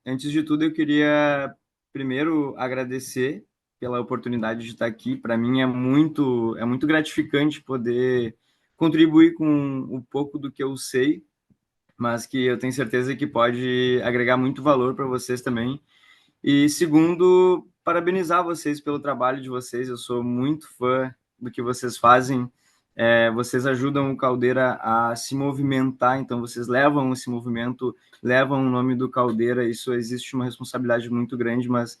Antes de tudo, eu queria primeiro agradecer pela oportunidade de estar aqui. Para mim é muito gratificante poder contribuir com o pouco do que eu sei, mas que eu tenho certeza que pode agregar muito valor para vocês também. E segundo, parabenizar vocês pelo trabalho de vocês. Eu sou muito fã do que vocês fazem. Vocês ajudam o Caldeira a se movimentar, então vocês levam esse movimento, levam o nome do Caldeira. Isso existe uma responsabilidade muito grande, mas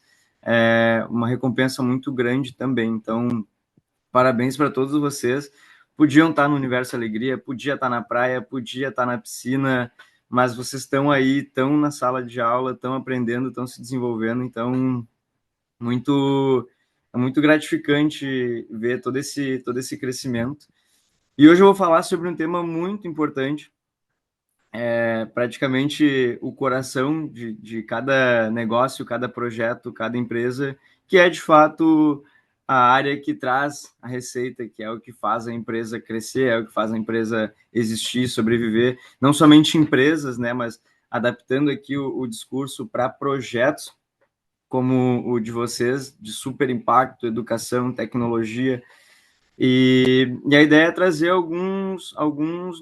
uma recompensa muito grande também. Então, parabéns para todos vocês. Podiam estar no Universo Alegria, podia estar na praia, podia estar na piscina, mas vocês estão aí, estão na sala de aula, estão aprendendo, estão se desenvolvendo, então muito é muito gratificante ver todo esse crescimento. E hoje eu vou falar sobre um tema muito importante, praticamente o coração de cada negócio, cada projeto, cada empresa, que é de fato a área que traz a receita, que é o que faz a empresa crescer, é o que faz a empresa existir, sobreviver. Não somente empresas, né, mas adaptando aqui o discurso para projetos como o de vocês, de super impacto, educação, tecnologia. E a ideia é trazer alguns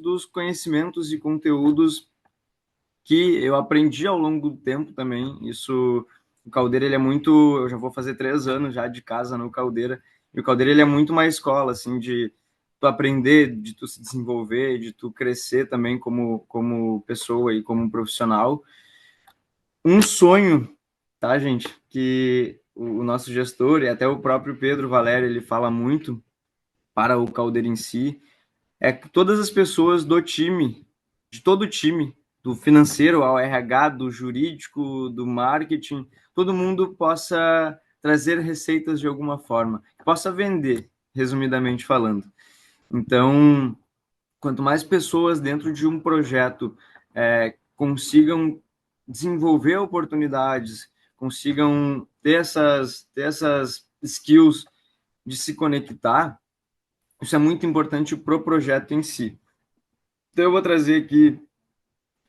dos conhecimentos e conteúdos que eu aprendi ao longo do tempo também. Isso, o Caldeira, ele é muito. Eu já vou fazer 3 anos já de casa no Caldeira, e o Caldeira ele é muito uma escola, assim, de tu aprender, de tu se desenvolver, de tu crescer também como pessoa e como profissional. Um sonho, tá, gente, que o nosso gestor e até o próprio Pedro Valério, ele fala muito para o Caldeira em si, é que todas as pessoas do time, de todo o time, do financeiro ao RH, do jurídico, do marketing, todo mundo possa trazer receitas de alguma forma, possa vender, resumidamente falando. Então, quanto mais pessoas dentro de um projeto consigam desenvolver oportunidades, consigam ter essas skills de se conectar, isso é muito importante para o projeto em si. Então, eu vou trazer aqui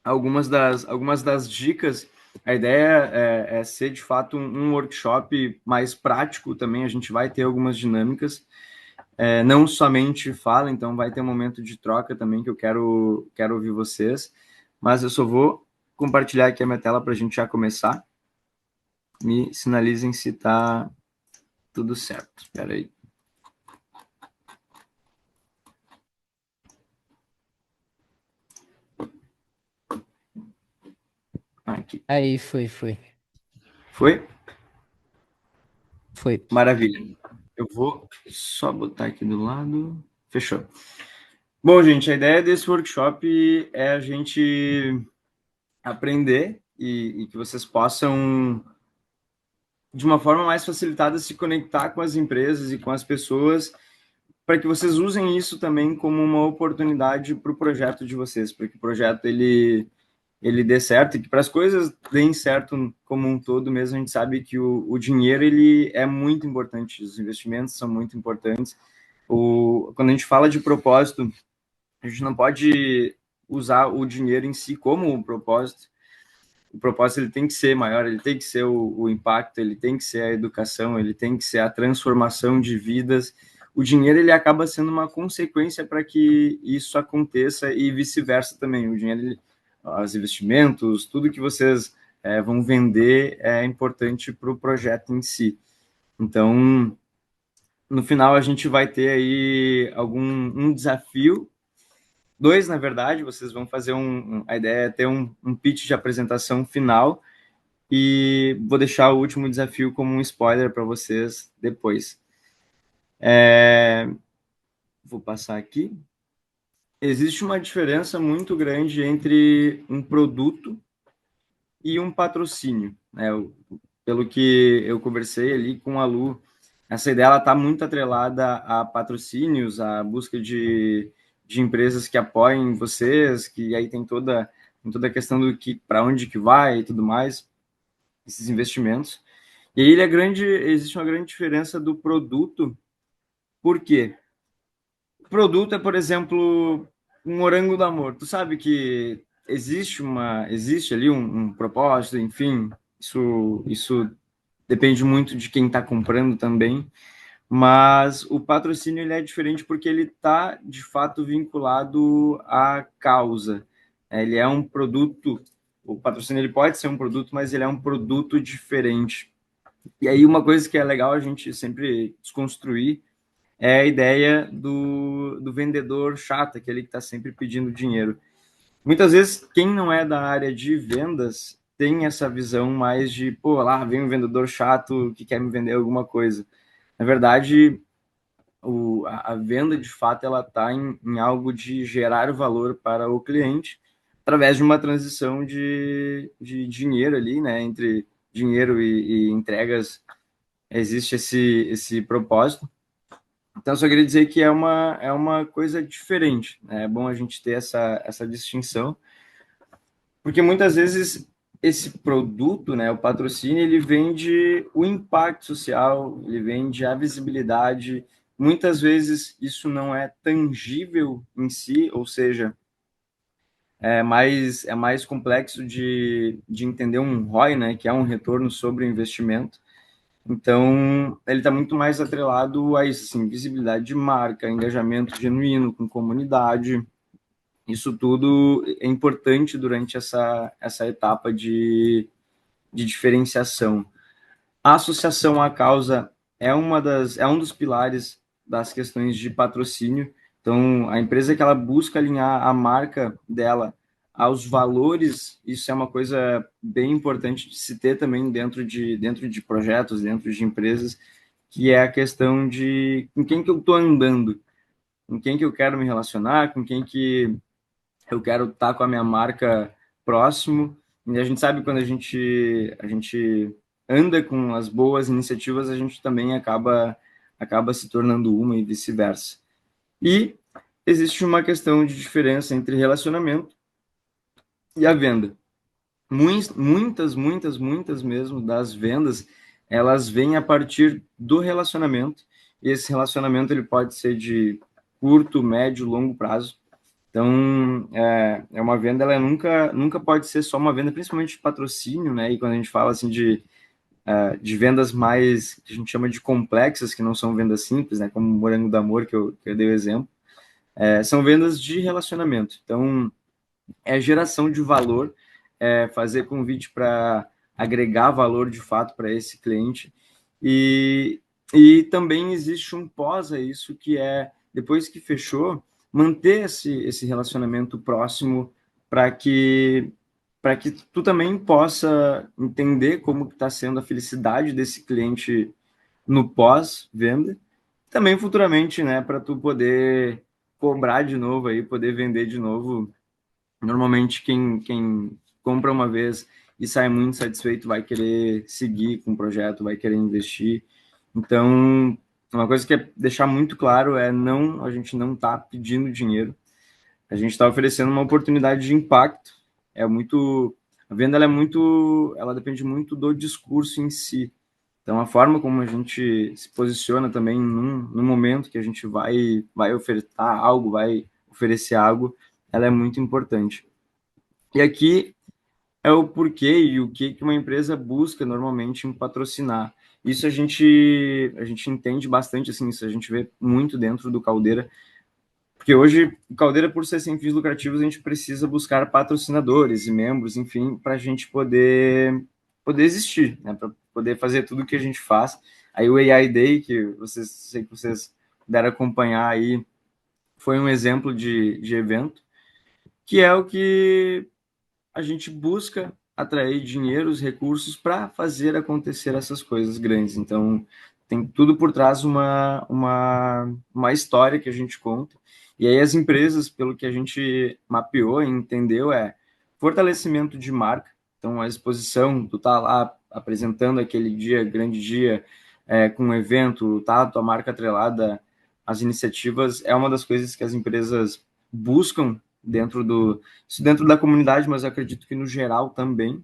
algumas das dicas. A ideia é ser, de fato, um workshop mais prático também. A gente vai ter algumas dinâmicas, não somente fala, então vai ter um momento de troca também que eu quero ouvir vocês. Mas eu só vou compartilhar aqui a minha tela para a gente já começar. Me sinalizem se está tudo certo. Espera aí. Aqui. Aí, foi. Foi? Foi. Maravilha. Eu vou só botar aqui do lado. Fechou. Bom, gente, a ideia desse workshop é a gente aprender e que vocês possam, de uma forma mais facilitada, se conectar com as empresas e com as pessoas, para que vocês usem isso também como uma oportunidade para o projeto de vocês, para que o projeto ele dê certo e que para as coisas deem certo como um todo mesmo. A gente sabe que o dinheiro ele é muito importante, os investimentos são muito importantes. Quando a gente fala de propósito, a gente não pode usar o dinheiro em si como um propósito. O propósito ele tem que ser maior, ele tem que ser o impacto, ele tem que ser a educação, ele tem que ser a transformação de vidas. O dinheiro ele acaba sendo uma consequência para que isso aconteça e vice-versa também. O dinheiro, os investimentos, tudo que vocês vão vender é importante para o projeto em si. Então, no final a gente vai ter aí um desafio. Dois, na verdade, vocês vão fazer a ideia é ter um pitch de apresentação final e vou deixar o último desafio como um spoiler para vocês depois. Vou passar aqui. Existe uma diferença muito grande entre um produto e um patrocínio, né? Pelo que eu conversei ali com a Lu, essa ideia está muito atrelada a patrocínios, a busca de empresas que apoiem vocês, que aí tem toda a questão do que para onde que vai e tudo mais, esses investimentos. E aí existe uma grande diferença do produto. Por quê? O produto é, por exemplo, um morango do amor. Tu sabe que existe ali um propósito, enfim, Isso depende muito de quem está comprando também, mas o patrocínio ele é diferente porque ele está, de fato, vinculado à causa. Ele é um produto, o patrocínio ele pode ser um produto, mas ele é um produto diferente. E aí uma coisa que é legal a gente sempre desconstruir é a ideia do vendedor chato, aquele que está sempre pedindo dinheiro. Muitas vezes, quem não é da área de vendas tem essa visão mais de, pô, lá vem um vendedor chato que quer me vender alguma coisa. Na verdade, a venda, de fato, ela está em algo de gerar valor para o cliente através de uma transição de dinheiro ali, né? Entre dinheiro e entregas, existe esse propósito. Então, eu só queria dizer que é uma coisa diferente, né? É bom a gente ter essa distinção, porque muitas vezes esse produto, né, o patrocínio, ele vende o impacto social, ele vende a visibilidade. Muitas vezes isso não é tangível em si, ou seja, é mais complexo de entender um ROI, né, que é um retorno sobre o investimento. Então, ele está muito mais atrelado a isso, assim, visibilidade de marca, engajamento genuíno com comunidade. Isso tudo é importante durante essa etapa de diferenciação. A associação à causa é um dos pilares das questões de patrocínio. Então, a empresa que ela busca alinhar a marca dela aos valores, isso é uma coisa bem importante de se ter também dentro de projetos, dentro de empresas, que é a questão de com quem que eu estou andando, com quem que eu quero me relacionar, com quem que eu quero estar com a minha marca próximo. E a gente sabe quando a gente anda com as boas iniciativas, a gente também acaba se tornando uma e vice-versa. E existe uma questão de diferença entre relacionamento e a venda. Muitas mesmo das vendas, elas vêm a partir do relacionamento. E esse relacionamento ele pode ser de curto, médio, longo prazo. Então, é uma venda, ela nunca pode ser só uma venda, principalmente de patrocínio, né? E quando a gente fala assim de vendas mais, que a gente chama de complexas, que não são vendas simples, né? Como o Morango do Amor, que eu dei o exemplo, são vendas de relacionamento. Então, é geração de valor, fazer convite para agregar valor de fato para esse cliente. E, e também existe um pós a isso, que é, depois que fechou, manter esse relacionamento próximo para que tu também possa entender como está sendo a felicidade desse cliente no pós-venda, também futuramente, né, para tu poder cobrar de novo aí, poder vender de novo. Normalmente, quem compra uma vez e sai muito satisfeito vai querer seguir com o projeto, vai querer investir. Então, uma coisa que é deixar muito claro é a gente não está pedindo dinheiro, a gente está oferecendo uma oportunidade de impacto. A venda ela depende muito do discurso em si. Então, a forma como a gente se posiciona também no momento que a gente vai ofertar algo, vai oferecer algo, ela é muito importante. E aqui é o porquê e o que uma empresa busca normalmente em patrocinar. Isso a gente entende bastante, assim, isso a gente vê muito dentro do Caldeira, porque hoje, o Caldeira, por ser sem fins lucrativos, a gente precisa buscar patrocinadores e membros, enfim, para a gente poder existir, né? Para poder fazer tudo o que a gente faz. Aí o AI Day, sei que vocês puderam acompanhar aí, foi um exemplo de evento, que é o que a gente busca atrair dinheiros, recursos para fazer acontecer essas coisas grandes. Então, tem tudo por trás uma história que a gente conta. E aí as empresas, pelo que a gente mapeou e entendeu, é fortalecimento de marca. Então, a exposição, tu tá lá apresentando aquele dia, grande dia, com um evento, tá a tua marca atrelada às iniciativas, é uma das coisas que as empresas buscam dentro da comunidade, mas eu acredito que no geral também.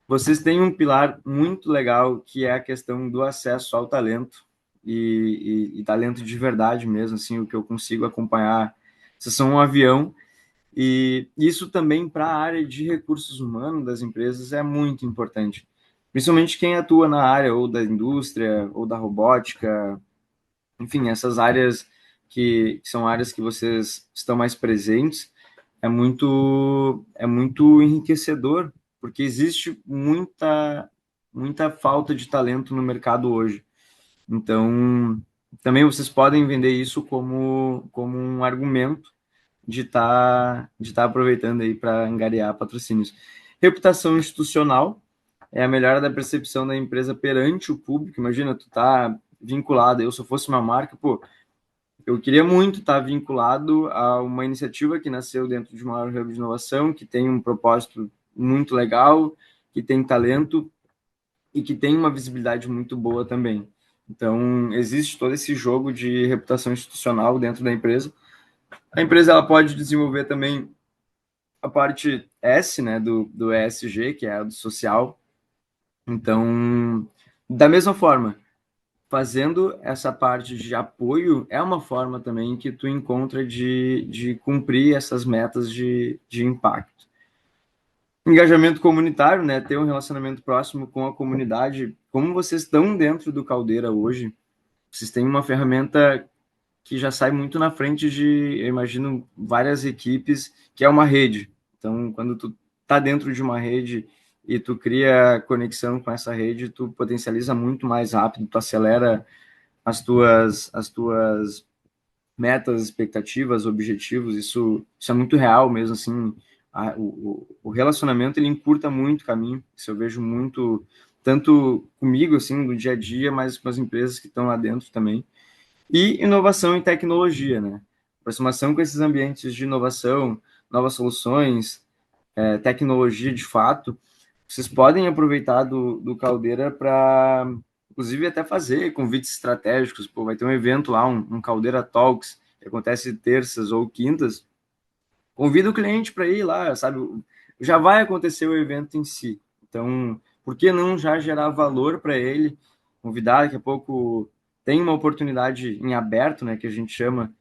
Vocês têm um pilar muito legal que é a questão do acesso ao talento e talento de verdade mesmo, assim, o que eu consigo acompanhar. Vocês são um avião E isso também para a área de recursos humanos das empresas é muito importante. Principalmente quem atua na área ou da indústria ou da robótica, enfim, essas áreas que são áreas que vocês estão mais presentes, é muito enriquecedor, porque existe muita falta de talento no mercado hoje. Então, também vocês podem vender isso como um argumento de tá aproveitando aí para angariar patrocínios. Reputação institucional é a melhora da percepção da empresa perante o público. Imagina, tu tá vinculado, eu se eu fosse uma marca, pô, eu queria muito estar vinculado a uma iniciativa que nasceu dentro de uma hub de inovação, que tem um propósito muito legal, que tem talento e que tem uma visibilidade muito boa também. Então, existe todo esse jogo de reputação institucional dentro da empresa. A empresa ela pode desenvolver também a parte S, né, do ESG, que é a do social. Então, da mesma forma, fazendo essa parte de apoio é uma forma também que tu encontra de cumprir essas metas de impacto. Engajamento comunitário, né? Ter um relacionamento próximo com a comunidade. Como vocês estão dentro do Caldeira hoje, vocês têm uma ferramenta que já sai muito na frente eu imagino, várias equipes, que é uma rede. Então, quando tu tá dentro de uma rede e tu cria conexão com essa rede, tu potencializa muito mais rápido, tu acelera as tuas metas, expectativas, objetivos, isso é muito real mesmo, assim, o relacionamento, ele encurta muito o caminho, isso eu vejo muito, tanto comigo, assim, no dia a dia, mas com as empresas que estão lá dentro também, e inovação e tecnologia, né, aproximação com esses ambientes de inovação, novas soluções, tecnologia de fato, vocês podem aproveitar do Caldeira para, inclusive, até fazer convites estratégicos. Pô, vai ter um evento lá, um Caldeira Talks, que acontece terças ou quintas. Convida o cliente para ir lá, sabe? Já vai acontecer o evento em si. Então, por que não já gerar valor para ele? Convidar, daqui a pouco tem uma oportunidade em aberto, né, que a gente chama,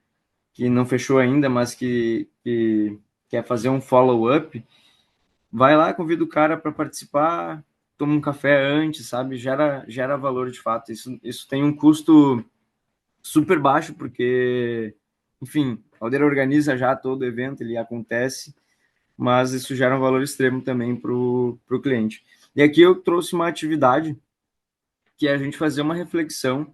que não fechou ainda, mas que quer fazer um follow-up. Vai lá, convida o cara para participar, toma um café antes, sabe? Gera valor de fato. Isso tem um custo super baixo, porque, enfim, a Aldeira organiza já todo o evento, ele acontece, mas isso gera um valor extremo também para o cliente. E aqui eu trouxe uma atividade que é a gente fazer uma reflexão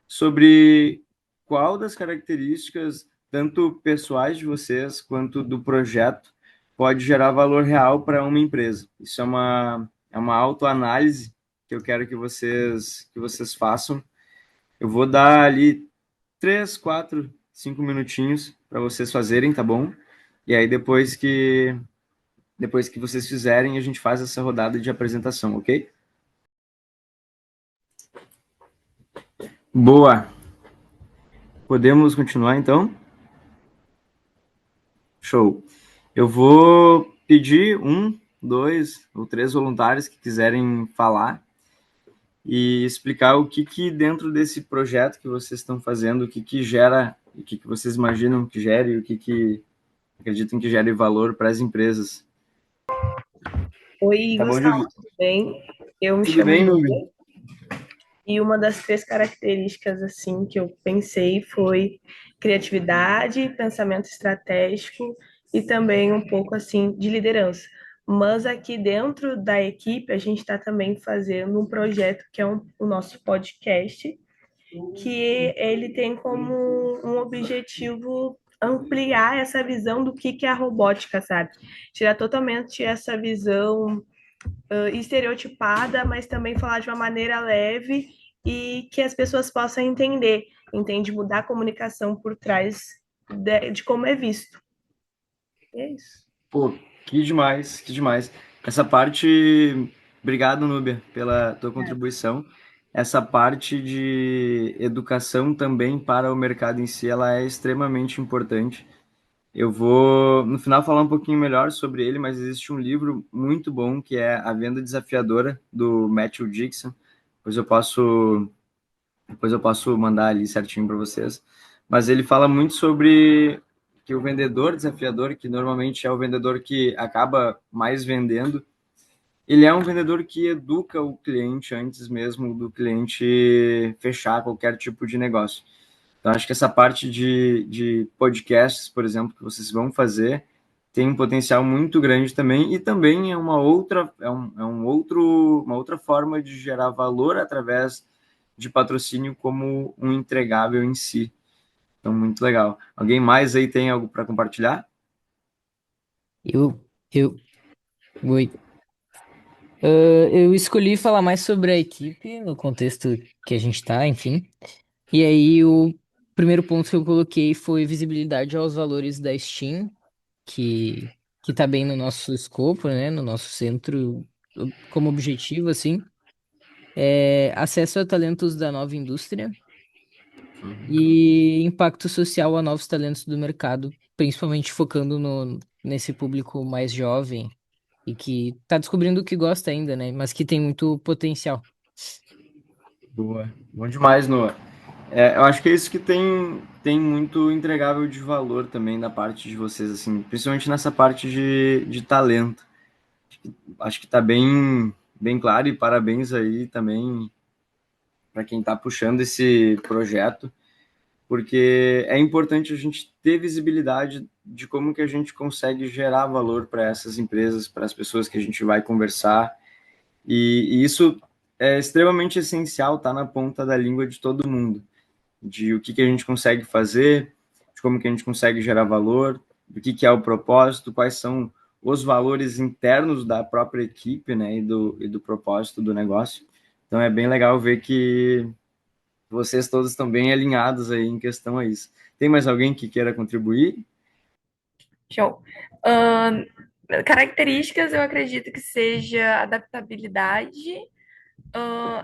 sobre qual das características, tanto pessoais de vocês quanto do projeto, pode gerar valor real para uma empresa. Isso é uma autoanálise que eu quero que vocês façam. Eu vou dar ali 3, 4, 5 minutinhos para vocês fazerem, tá bom? E aí depois que vocês fizerem, a gente faz essa rodada de apresentação, ok? Boa. Podemos continuar então? Show. Eu vou pedir 1, 2 ou 3 voluntários que quiserem falar e explicar o que dentro desse projeto que vocês estão fazendo, o que gera, o que vocês imaginam que gere, o que acreditam que gere valor para as empresas. Oi, Tá bom de Gustavo, ouvir? tudo bem? Eu me Tudo chamo bem, Lu, Nubem? e uma das três características assim que eu pensei foi criatividade, pensamento estratégico e também um pouco assim de liderança. Mas aqui dentro da equipe a gente está também fazendo um projeto que é o nosso podcast, que ele tem como um objetivo ampliar essa visão do que é a robótica, sabe? Tirar totalmente essa visão estereotipada, mas também falar de uma maneira leve e que as pessoas possam entender, entende? Mudar a comunicação por trás de como é visto. E é isso. Pô, que demais, que demais. Essa parte, obrigado, Núbia, pela tua contribuição. Essa parte de educação também para o mercado em si, ela é extremamente importante. Eu vou, no final, falar um pouquinho melhor sobre ele, mas existe um livro muito bom que é A Venda Desafiadora, do Matthew Dixon. Depois eu posso mandar ali certinho para vocês. Mas ele fala muito sobre que o vendedor desafiador, que normalmente é o vendedor que acaba mais vendendo, ele é um vendedor que educa o cliente antes mesmo do cliente fechar qualquer tipo de negócio. Então, acho que essa parte de podcasts, por exemplo, que vocês vão fazer, tem um potencial muito grande também, e também é uma outra forma de gerar valor através de patrocínio como um entregável em si. Então, muito legal. Alguém mais aí tem algo para compartilhar? Eu, eu, oi. Eu escolhi falar mais sobre a equipe no contexto que a gente tá, enfim. E aí, o primeiro ponto que eu coloquei foi visibilidade aos valores da Steam, que, que tá bem no nosso escopo, né? No nosso centro, como objetivo, assim. Acesso a talentos da nova indústria e impacto social a novos talentos do mercado, principalmente focando nesse público mais jovem e que tá descobrindo o que gosta ainda, né? Mas que tem muito potencial. Boa. Bom demais, Noah. Eu acho que é isso que tem muito entregável de valor também da parte de vocês, assim, principalmente nessa parte de talento. Acho que está bem claro, e parabéns aí também para quem está puxando esse projeto, porque é importante a gente ter visibilidade de como que a gente consegue gerar valor para essas empresas, para as pessoas que a gente vai conversar, e isso é extremamente essencial, tá na ponta da língua de todo mundo, de o que a gente consegue fazer, de como que a gente consegue gerar valor, do que é o propósito, quais são os valores internos da própria equipe, né, e do propósito do negócio. Então é bem legal ver que vocês todos estão bem alinhados aí em questão a isso. Tem mais alguém que queira contribuir? Show. Características, eu acredito que seja adaptabilidade,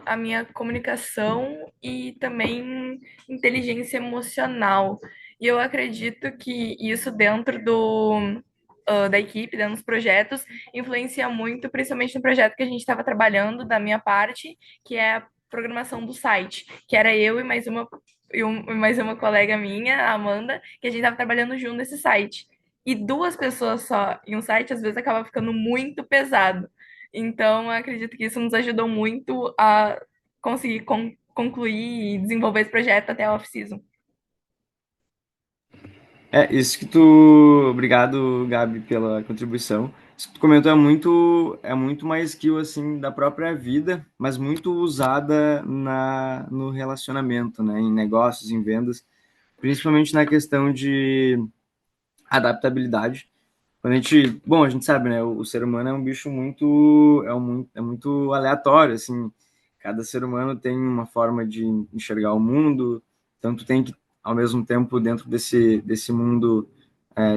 a minha comunicação e também inteligência emocional. E eu acredito que isso dentro da equipe, dentro dos projetos, influencia muito, principalmente no projeto que a gente estava trabalhando, da minha parte, que é a programação do site, que era eu e mais uma colega minha, a Amanda, que a gente estava trabalhando junto nesse site. E duas pessoas só em um site, às vezes, acaba ficando muito pesado. Então, eu acredito que isso nos ajudou muito a conseguir concluir e desenvolver esse projeto até a off-season. Isso que Obrigado, Gabi, pela contribuição. Isso que tu comentou é muito mais skill, assim, da própria vida, mas muito usada no relacionamento, né? Em negócios, em vendas, principalmente na questão de adaptabilidade. A gente sabe, né? O ser humano é um bicho muito aleatório, assim. Cada ser humano tem uma forma de enxergar o mundo, tanto tem que, ao mesmo tempo, dentro desse mundo,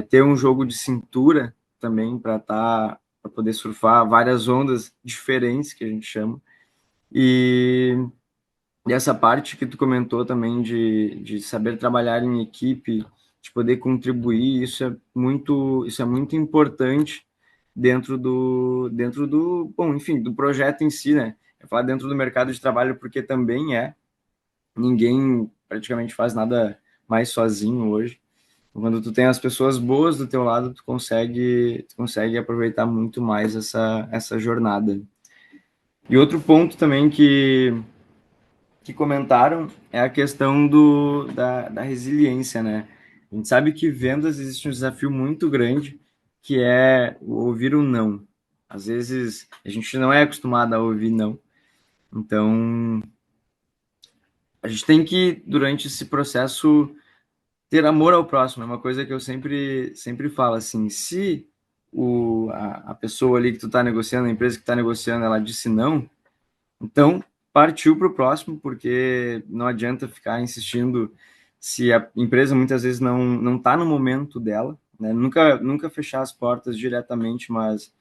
ter um jogo de cintura também para poder surfar várias ondas diferentes que a gente chama. E, e essa parte que tu comentou também de saber trabalhar em equipe, de poder contribuir, isso é muito importante bom, enfim, do projeto em si, né? Eu falar dentro do mercado de trabalho porque também ninguém praticamente faz nada mais sozinho hoje. Quando tu tem as pessoas boas do teu lado, tu consegue aproveitar muito mais essa jornada. E outro ponto também que comentaram é a questão da resiliência, né? A gente sabe que vendas existe um desafio muito grande, que é o ouvir o não. Às vezes a gente não é acostumado a ouvir não. Então, a gente tem que, durante esse processo, ter amor ao próximo. É uma coisa que eu sempre falo, assim, se a pessoa ali que tu está negociando, a empresa que está negociando, ela disse não, então partiu para o próximo, porque não adianta ficar insistindo se a empresa muitas vezes não está no momento dela, né? Nunca fechar as portas diretamente, mas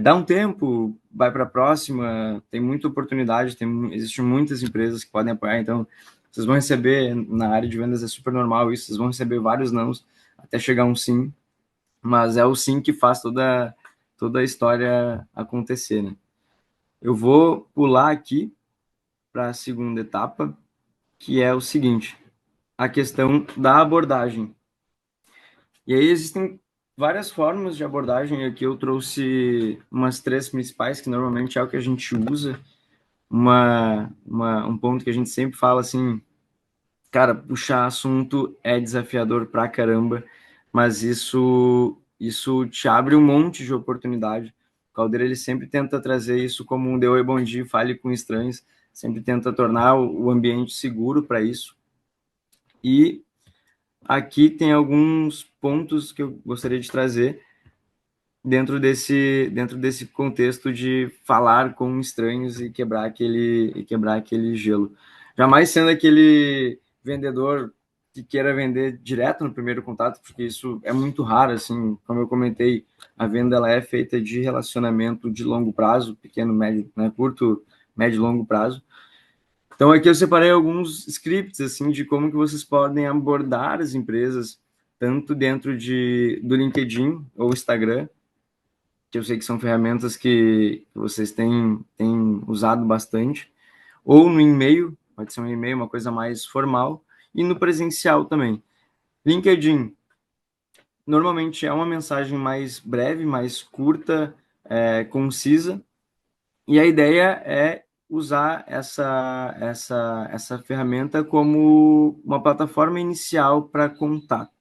dá um tempo, vai para a próxima, tem muita oportunidade, existem muitas empresas que podem apoiar, então vocês vão receber, na área de vendas é super normal isso, vocês vão receber vários nãos até chegar um sim, mas é o sim que faz toda a história acontecer, né? Eu vou pular aqui para a segunda etapa, que é o seguinte, a questão da abordagem. E aí existem várias formas de abordagem. Aqui eu trouxe umas 3 principais, que normalmente é o que a gente usa. Um ponto que a gente sempre fala assim, cara, puxar assunto é desafiador pra caramba, mas isso te abre um monte de oportunidade. O Caldeira, ele sempre tenta trazer isso como um dê oi, bom dia, fale com estranhos, sempre tenta tornar o ambiente seguro para isso. E aqui tem alguns pontos que eu gostaria de trazer dentro desse contexto de falar com estranhos e quebrar aquele gelo. Jamais sendo aquele vendedor que queira vender direto no primeiro contato, porque isso é muito raro, assim, como eu comentei, a venda ela é feita de relacionamento de longo prazo, pequeno, médio, né, curto, médio e longo prazo. Então aqui eu separei alguns scripts assim de como que vocês podem abordar as empresas tanto dentro do LinkedIn ou Instagram, que eu sei que são ferramentas que vocês têm usado bastante, ou no e-mail, pode ser um e-mail, uma coisa mais formal, e no presencial também. LinkedIn, normalmente é uma mensagem mais breve, mais curta, concisa, e a ideia é usar essa ferramenta como uma plataforma inicial para contato.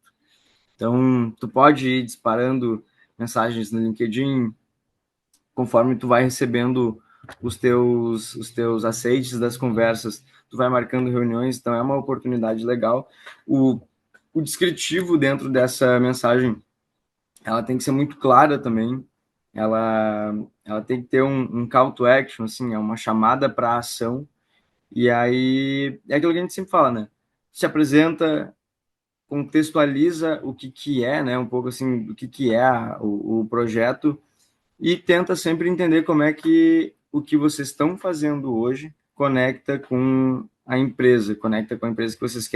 Então, tu pode ir disparando mensagens no LinkedIn, conforme tu vai recebendo os teus aceites das conversas, tu vai marcando reuniões, então é uma oportunidade legal. O descritivo dentro dessa mensagem, ela tem que ser muito clara também, ela tem que ter um call to action, assim, é uma chamada para ação, e aí é aquilo que a gente sempre fala, né? Se apresenta, contextualiza o que é, né? Um pouco assim, o que é o projeto, e tenta sempre entender como é que o que vocês estão fazendo hoje conecta com a empresa, conecta com a empresa que vocês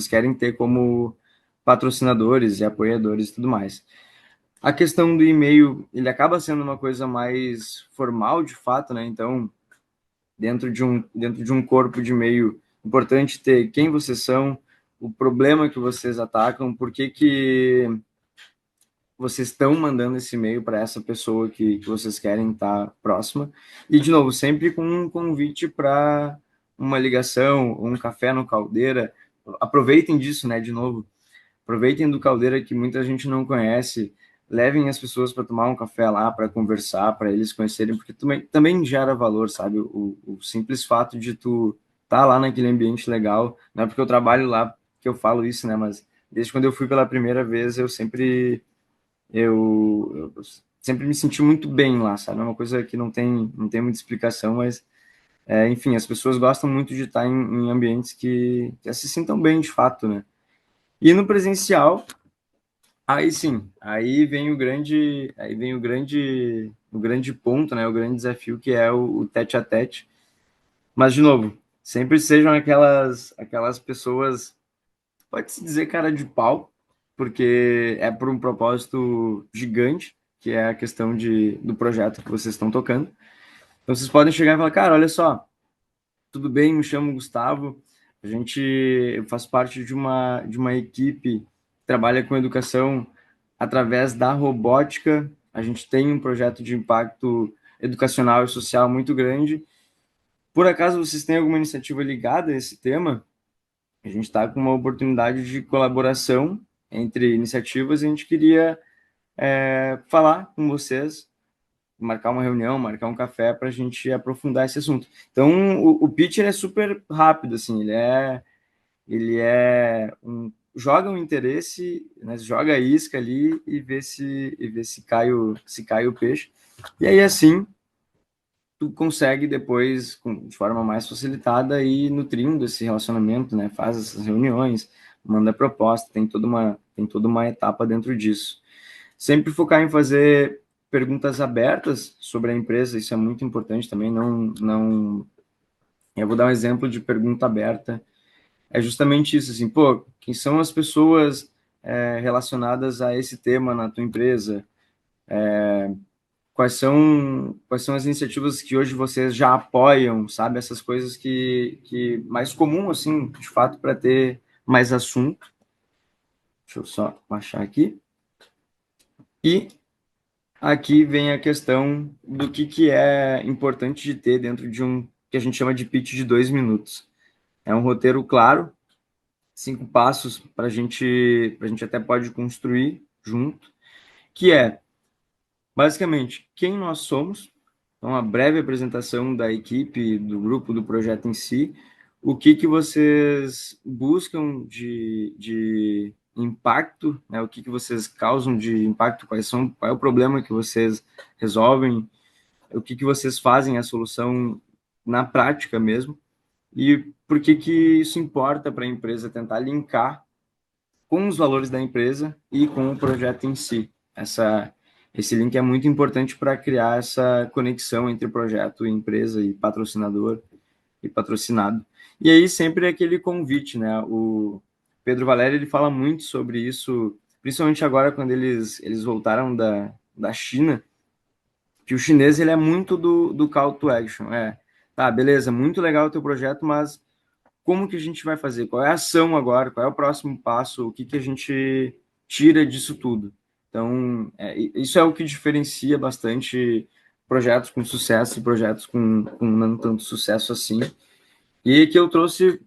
querem ter como patrocinadores e apoiadores e tudo mais. A questão do e-mail, ele acaba sendo uma coisa mais formal, de fato, né? Então, dentro de um corpo de e-mail, importante ter quem vocês são, o problema que vocês atacam, por que vocês estão mandando esse e-mail para essa pessoa que vocês querem estar próxima. E, de novo, sempre com um convite para uma ligação, um café no Caldeira. Aproveitem disso, né? De novo, aproveitem do Caldeira que muita gente não conhece. Levem as pessoas para tomar um café lá, para conversar, para eles conhecerem, porque também gera valor, sabe? O simples fato de tu estar lá naquele ambiente legal, não é porque eu trabalho lá que eu falo isso, né? Mas desde quando eu fui pela primeira vez, eu sempre me senti muito bem lá, sabe? É uma coisa que não tem muita explicação, mas, enfim, as pessoas gostam muito de estar em ambientes que se sintam bem, de fato, né? E no presencial, aí sim, aí vem o grande ponto, né? O grande desafio que é o tete a tete. Mas, de novo, sempre sejam aquelas pessoas, pode-se dizer cara de pau, porque é por um propósito gigante, que é a questão do projeto que vocês estão tocando. Então vocês podem chegar e falar, cara, olha só, tudo bem, me chamo Gustavo, eu faço parte de uma equipe que trabalha com educação através da robótica, a gente tem um projeto de impacto educacional e social muito grande. Por acaso vocês têm alguma iniciativa ligada a esse tema? A gente está com uma oportunidade de colaboração entre iniciativas e a gente queria falar com vocês, marcar uma reunião, marcar um café para a gente aprofundar esse assunto. Então, o pitch é super rápido, assim, joga um interesse, né, joga a isca ali e vê se cai o peixe. E aí, assim, tu consegue depois, de forma mais facilitada, ir nutrindo esse relacionamento, né? Faz essas reuniões, manda proposta, tem toda uma etapa dentro disso. Sempre focar em fazer perguntas abertas sobre a empresa, isso é muito importante também, não... Eu vou dar um exemplo de pergunta aberta, é justamente isso, assim, pô, quem são as pessoas relacionadas a esse tema na tua empresa? Quais são as iniciativas que hoje vocês já apoiam, sabe? Essas coisas que mais comum, assim, de fato, para ter mais assunto. Deixa eu só baixar aqui. E aqui vem a questão do que é importante de ter dentro de um que a gente chama de pitch de 2 minutos. É um roteiro claro, 5 passos para a gente até pode construir junto, que é basicamente quem nós somos, então uma breve apresentação da equipe, do grupo, do projeto em si, o que vocês buscam de impacto, né? O que vocês causam de impacto, qual é o problema que vocês resolvem, o que vocês fazem a solução na prática mesmo, e por que isso importa para a empresa tentar linkar com os valores da empresa e com o projeto em si. Esse link é muito importante para criar essa conexão entre projeto e empresa e patrocinador e patrocinado. E aí sempre é aquele convite, né? O Pedro Valério ele fala muito sobre isso, principalmente agora quando eles voltaram da China, que o chinês ele é muito do call to action. Tá, beleza, muito legal o teu projeto, mas como que a gente vai fazer? Qual é a ação agora? Qual é o próximo passo? O que a gente tira disso tudo? Então, isso é o que diferencia bastante projetos com sucesso e projetos com não tanto sucesso assim. E que eu trouxe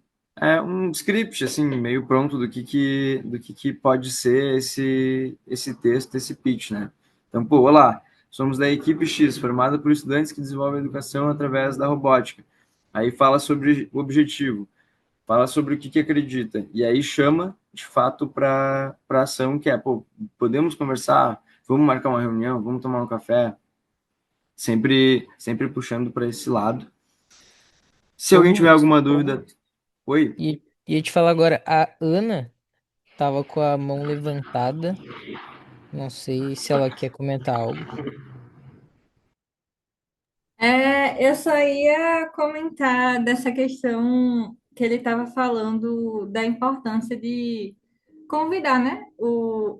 um script assim meio pronto do que pode ser esse texto, esse pitch, né? Então, pô, olá, somos da equipe X, formada por estudantes que desenvolvem educação através da robótica. Aí fala sobre o objetivo, fala sobre o que acredita, e aí chama, de fato, para ação, que é, pô, podemos conversar, vamos marcar uma reunião, vamos tomar um café, sempre puxando para esse lado. Se Ô, alguém tiver Lucas, alguma dúvida, oi, ia te falar agora, a Ana tava com a mão levantada. Não sei se ela quer comentar algo. Eu só ia comentar dessa questão que ele estava falando da importância de convidar, né,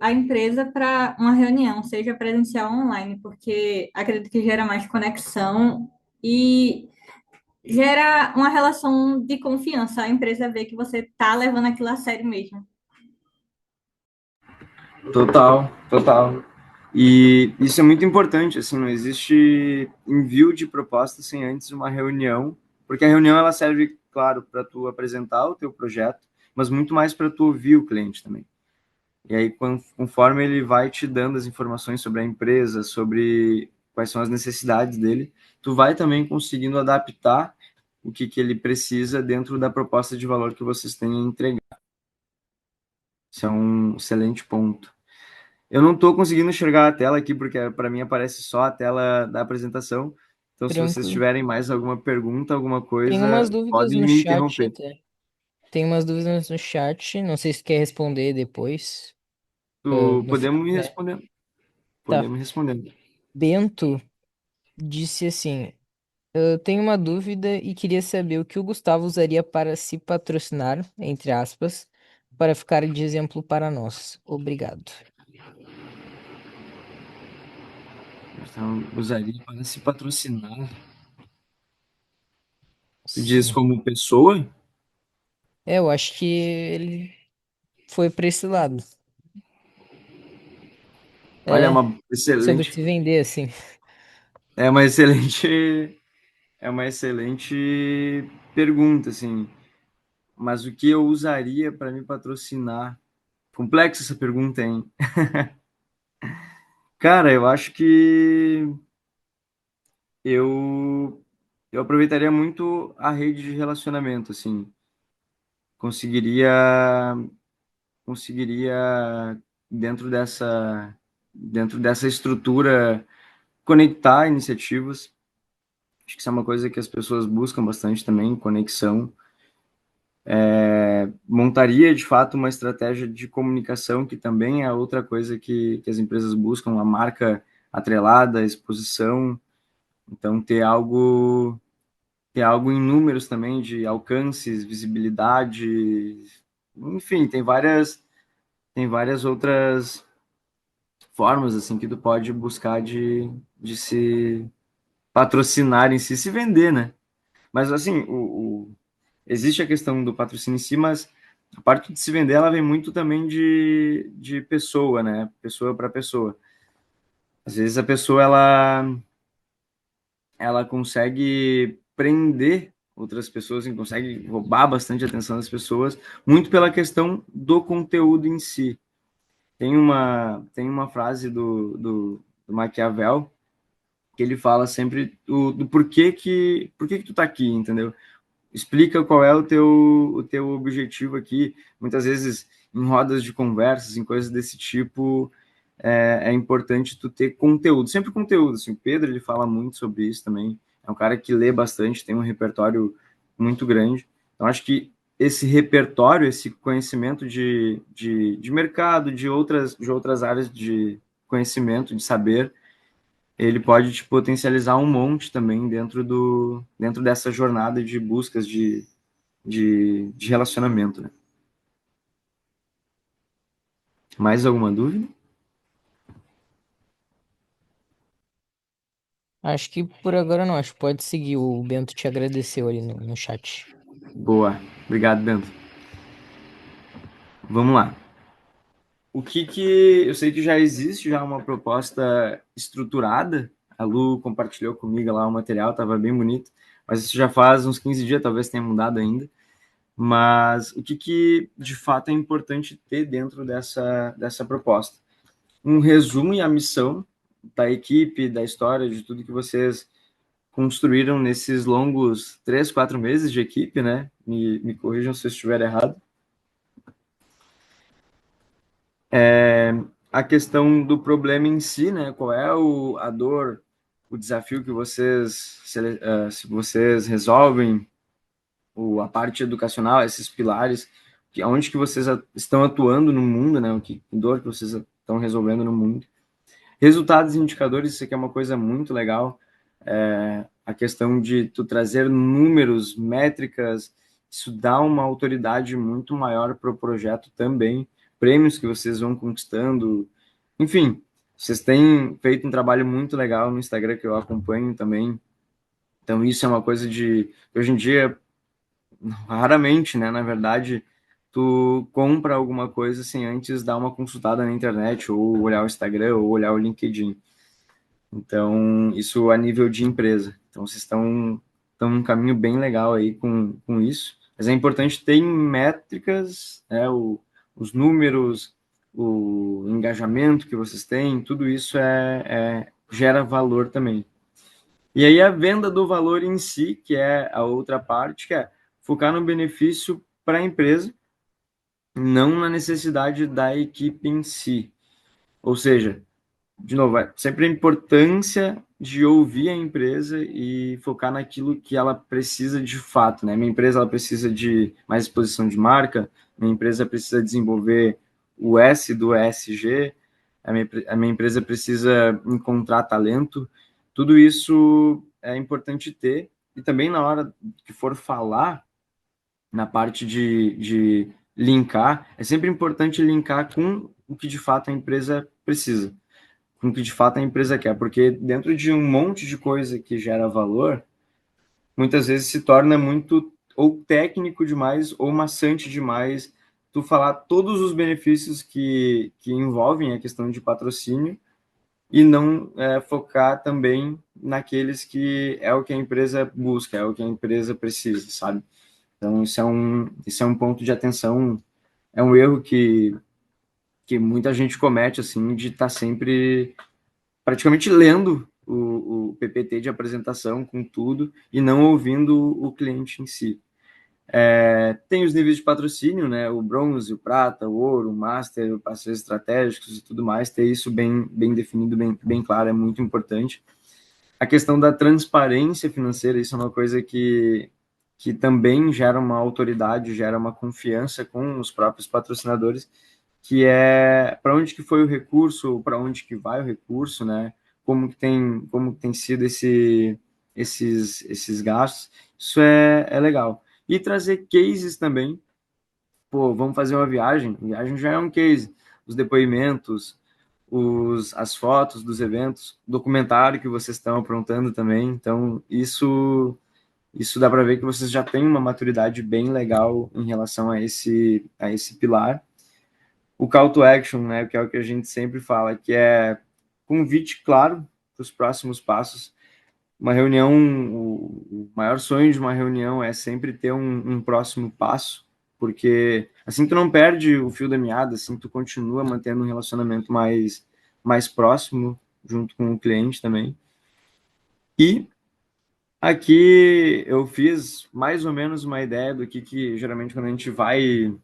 a empresa para uma reunião, seja presencial ou online, porque acredito que gera mais conexão e gera uma relação de confiança. A empresa vê que você está levando aquilo a sério mesmo. total, total. E isso é muito importante, assim, não existe envio de proposta sem antes uma reunião, porque a reunião ela serve, claro, para tu apresentar o teu projeto, mas muito mais para tu ouvir o cliente também. E aí, conforme ele vai te dando as informações sobre a empresa, sobre quais são as necessidades dele, tu vai também conseguindo adaptar o que ele precisa dentro da proposta de valor que vocês têm a entregar. Isso é um excelente ponto. Eu não estou conseguindo enxergar a tela aqui, porque para mim aparece só a tela da apresentação. Então, se vocês Tranquilo. tiverem mais alguma pergunta, alguma Tem umas coisa, dúvidas podem no me chat interromper. até. Tem umas dúvidas no chat. Não sei se quer responder depois. No Podemos final, me né? responder. Tá. Podemos responder. Bento disse assim: Eu tenho uma dúvida e queria saber o que o Gustavo usaria para se patrocinar, entre aspas, para ficar de exemplo para nós. Obrigado. Então, usaria para se patrocinar. Tu diz Sim. como pessoa? Eu acho que ele foi para esse lado. Olha, É, sobre se vender assim. é uma excelente, é uma excelente pergunta, assim. Mas o que eu usaria para me patrocinar? Complexa essa pergunta, hein? Cara, eu acho que eu eu aproveitaria muito a rede de relacionamento, assim. Conseguiria conseguiria dentro dessa estrutura conectar iniciativas. Acho que isso é uma coisa que as pessoas buscam bastante também, conexão. Montaria, de fato, uma estratégia de comunicação, que também é outra coisa que as empresas buscam, a marca atrelada, a exposição. Então, ter algo em números também de alcances, visibilidade, enfim, tem várias outras formas assim que tu pode buscar de se patrocinar em si, se vender, né? Mas assim, existe a questão do patrocínio em si, mas A parte de se vender, ela vem muito também de pessoa, né? Pessoa para pessoa. Às vezes a pessoa, ela consegue prender outras pessoas, e consegue roubar bastante a atenção das pessoas, muito pela questão do conteúdo em si. Tem uma frase do Maquiavel, que ele fala sempre do por que tu tá aqui, entendeu? Explica qual é o teu objetivo aqui. Muitas vezes, em rodas de conversas, em coisas desse tipo, é importante tu ter conteúdo, sempre conteúdo. Assim, o Pedro, ele fala muito sobre isso também. É um cara que lê bastante, tem um repertório muito grande. Então, acho que esse repertório, esse conhecimento de mercado, de outras áreas de conhecimento, de saber, ele pode te potencializar um monte também dentro dessa jornada de buscas de relacionamento, né? Mais alguma dúvida? Acho que por agora não, acho que pode seguir. O Bento te agradeceu ali no chat. Boa. Obrigado, Bento. Vamos lá. O que eu sei que já existe já uma proposta estruturada. A Lu compartilhou comigo lá o material, estava bem bonito, mas isso já faz uns 15 dias, talvez tenha mudado ainda. Mas o que de fato é importante ter dentro dessa proposta? Um resumo e a missão da equipe, da história, de tudo que vocês construíram nesses longos 3, 4 meses de equipe, né? Me corrijam se eu estiver errado. A questão do problema em si, né? Qual é a dor, o desafio que se vocês resolvem, a parte educacional, esses pilares, onde que vocês estão atuando no mundo, né? Que dor que vocês estão resolvendo no mundo. Resultados e indicadores, isso aqui é uma coisa muito legal. A questão de tu trazer números, métricas, isso dá uma autoridade muito maior para o projeto também. Prêmios que vocês vão conquistando. Enfim, vocês têm feito um trabalho muito legal no Instagram que eu acompanho também. Então, isso é uma coisa hoje em dia, raramente, né? Na verdade, tu compra alguma coisa sem antes dar uma consultada na internet, ou olhar o Instagram, ou olhar o LinkedIn. Então, isso a nível de empresa. Então, vocês estão num caminho bem legal aí com isso. Mas é importante ter métricas, né, os números, o engajamento que vocês têm, tudo isso gera valor também. E aí a venda do valor em si, que é a outra parte, que é focar no benefício para a empresa, não na necessidade da equipe em si. Ou seja, de novo, sempre a importância de ouvir a empresa e focar naquilo que ela precisa de fato, né? Minha empresa, ela precisa de mais exposição de marca, minha empresa precisa desenvolver o S do ESG, a minha empresa precisa encontrar talento. Tudo isso é importante ter, e também na hora que for falar, na parte de linkar, é sempre importante linkar com o que de fato a empresa precisa, com o que de fato a empresa quer, porque dentro de um monte de coisa que gera valor, muitas vezes se torna muito ou técnico demais ou maçante demais tu falar todos os benefícios que envolvem a questão de patrocínio e não focar também naqueles que é o que a empresa busca, é o que a empresa precisa, sabe? Então, isso é um ponto de atenção, é um erro que muita gente comete, assim, de estar sempre praticamente lendo o PPT de apresentação com tudo e não ouvindo o cliente em si. Tem os níveis de patrocínio, né? O bronze, o prata, o ouro, o master, parceiros estratégicos e tudo mais. Ter isso bem definido, bem claro, é muito importante. A questão da transparência financeira, isso é uma coisa que também gera uma autoridade, gera uma confiança com os próprios patrocinadores, que é para onde que foi o recurso, para onde que vai o recurso, né? Como que tem sido esses gastos. Isso é legal. E trazer cases também. Pô, vamos fazer uma viagem. Viagem já é um case. Os depoimentos, as fotos dos eventos, documentário que vocês estão aprontando também. Então, Isso dá para ver que vocês já têm uma maturidade bem legal em relação a esse pilar. O call to action, né, que é o que a gente sempre fala, que é convite claro para os próximos passos. Uma reunião, o maior sonho de uma reunião é sempre ter um próximo passo, porque assim tu não perde o fio da meada, assim tu continua mantendo um relacionamento mais próximo junto com o cliente também. E aqui eu fiz mais ou menos uma ideia do que geralmente quando a gente vai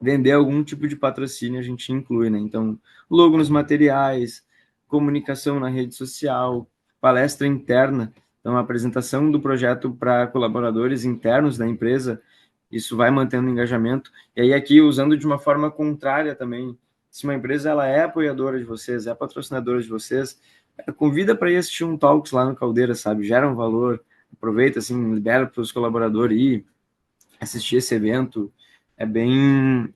vender algum tipo de patrocínio a gente inclui, né? Então, logo nos materiais, comunicação na rede social, palestra interna, então a apresentação do projeto para colaboradores internos da empresa, isso vai mantendo engajamento. E aí aqui usando de uma forma contrária também, se uma empresa ela é apoiadora de vocês, é patrocinadora de vocês, convida para ir assistir um Talks lá no Caldeira, sabe? Gera um valor, aproveita assim, libera para os colaboradores ir assistir esse evento.